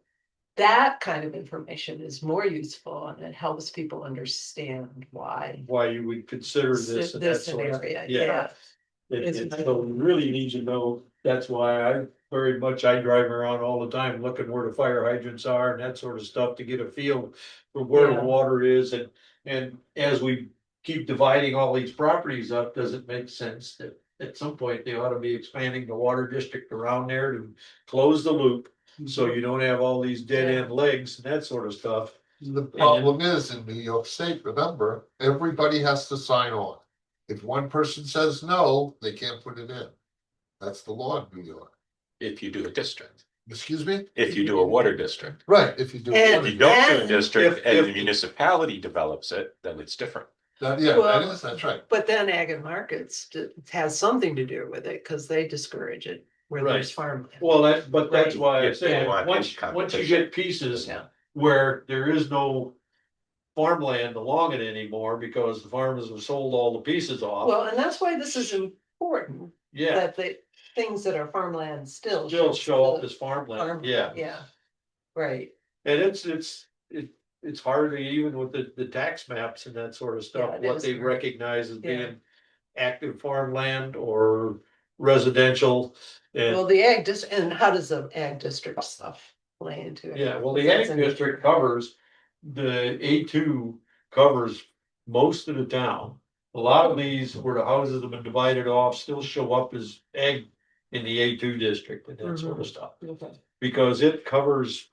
that kind of information is more useful and it helps people understand why.
Why you would consider this and that
This
sort of.
area,
Yeah.
yeah.
So we really need to know, that's why I drive around all the time looking where the fire hydrants are and that sort of stuff to get a feel for where the
Yeah.
water is and as we keep dividing all these properties up, does it make sense that at some point they ought to be expanding the water district around there to close the loop? So you don't have all these dead end legs and that sort of stuff.
The problem is in New York State, remember, everybody has to sign on. If one person says no, they can't put it in. That's the law in New York.
If you do a district,
Excuse me?
if you do a water district.
Right, if you do.
And-
If you don't do a
And
district
if-
and the
if-
municipality developers it, then it's different.
Yeah, that
Well-
is, that's right.
But then Ag and Markets has something to do with it, because they discourage it where there's farmland.
Well, but that's
Right.
why I
Yeah,
say,
you want
once you
competition.
get pieces
Yeah.
where there is no farmland along it anymore because the farmers have sold all the pieces off.
Well, and that's why this is important,
Yeah,
that the things that are farmland still.
show up as farmland, yeah.
Yeah, right,
And it's hard to even with the tax maps and that sort of stuff,
Yeah, it
what
is
they
hard.
recognize as
Yeah.
being active farmland or residential. And,
well, and how does the ag district stuff play into it?
yeah, well, the
That's
ag
an-
district covers, the A2 covers most of the town. A lot of these where the houses have been divided off still show up as ag in the A2 district and that sort of stuff.
Okay.
Because it covers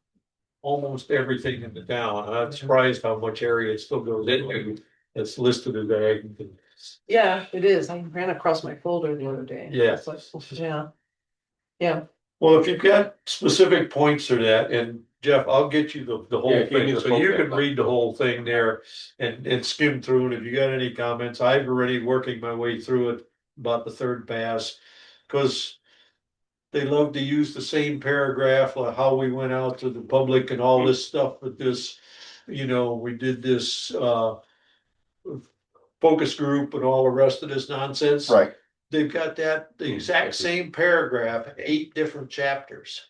almost everything in the town. I'm surprised how much area it still goes into. It's listed as ag.
Yeah, it is, I ran across my folder the other day.
Yeah.
It's like, yeah. Yeah,
Well, if you've got specific points to that, and Jeff, I'll get you the
Yeah,
whole
give me
thing,
the
so
full
you
thing.
can read the whole thing there and skim through it. If you got any comments, I've already working my way through it about the third pass. Cause they love to use the same paragraph, like how we went out to the public and all this stuff with this, we did this, focus group and all the rest of this nonsense.
Right.
They've got that, the exact same paragraph, 8 different chapters.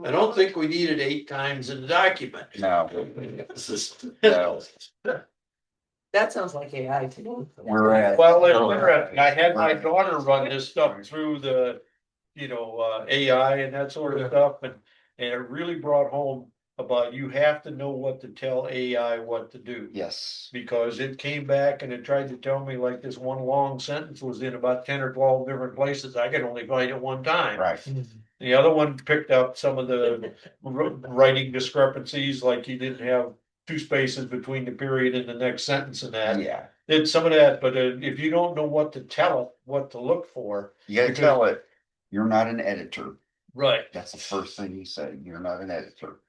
I don't think we need it 8 times in the document.
No,
This is-
no.
That sounds like AI to me.
We're at.
Well, it's interesting. I had my daughter run this stuff through the, AI and that sort of stuff, and it really brought home about you have to know what to tell AI what to do.
Yes,
Because it came back and it tried to tell me like this one long sentence was in about 10 or 12 different places. I could only find it one time.
right.
The other one picked up some of the writing discrepancies, like you didn't have two spaces between the period and the next sentence and that.
Yeah,
Did some of that, but if you don't know what to tell it, what to look for.
you gotta
Because-
tell it, you're not an editor.
Right.
That's the first thing you say, you're not an editor.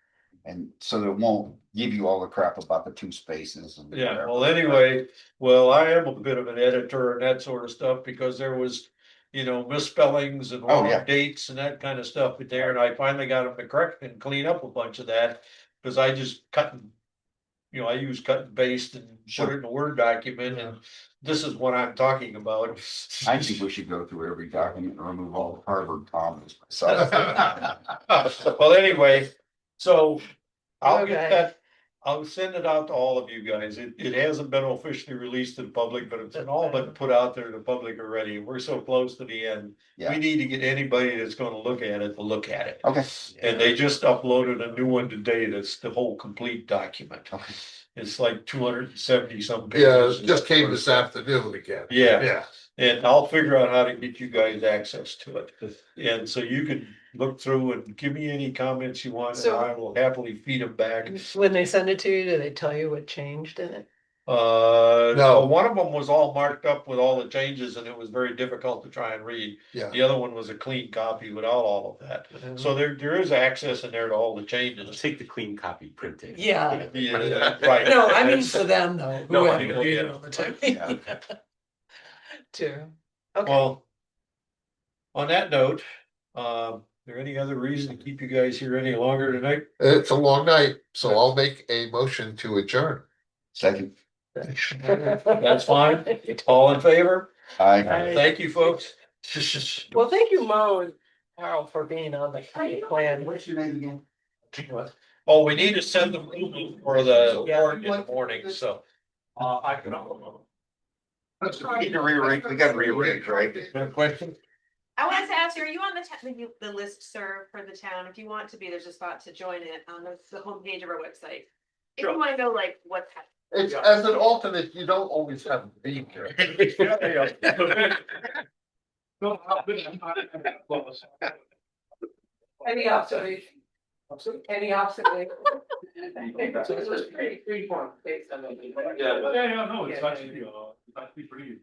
And so it won't give you all the crap about the two spaces and.
Yeah,
whatever.
well, anyway, I am a bit of an editor and that sort of stuff because there was, misspellings and
Oh,
wrong
yeah.
dates and that kind of stuff in there. And I finally got them to correct and clean up a bunch of that. Cause I just cut and, I use cut and paste and put it in a Word document and this is what I'm talking about.
I think we should go through every document and remove all the Harvard commas myself.
Well, anyway, so I'll get
Okay.
that, I'll send it out to all of you guys. It hasn't been officially released to the public, but it's all been put out there to the public already. We're so close to the end.
Yeah.
We need to get anybody that's gonna look at it to look at it.
Okay,
And they just uploaded a new one today. That's the whole complete document.
okay.
It's like 270 some
Yeah,
pages.
it just came this afternoon again.
Yeah.
Yeah.
And I'll figure out how to get you guys access to it. And so you can look through and give me any comments you want, and
So-
I will happily feed them back.
When they send it to you, do they tell you what changed in it?
No,
No.
one of them was all marked up with all the changes and it was very difficult to try and read.
Yeah.
The other one was a clean copy without all of that. So there is access in there to all the changes.
Take the clean copy printing.
Yeah,
Yeah, right.
no, I mean for them though.
No,
who
I
have
know,
to read
yeah.
it all the time.
Yeah.
Too. Okay,
Well, on that note, there any other reason to keep you guys here any longer tonight?
It's a long night, so I'll make a motion to adjourn.
Second,
That's fine. All in favor?
I.
Thank you, folks.
well, thank you, Mo and Carl, for being on the plan.
What's your name again?
Oh, we need to send them for the
Yeah.
warrant in the morning, so.
I can.
We need to rearrange, we gotta rearrange, right?
Question?
I wanted to ask you, are you on the listserv for the town? If you want to be, there's a spot to join it on the homepage of our website. If you wanna know like what's happening.
It's, as an alternate, you don't always have to be here.
Any observation? Any observation?
Yeah, no, it's actually pretty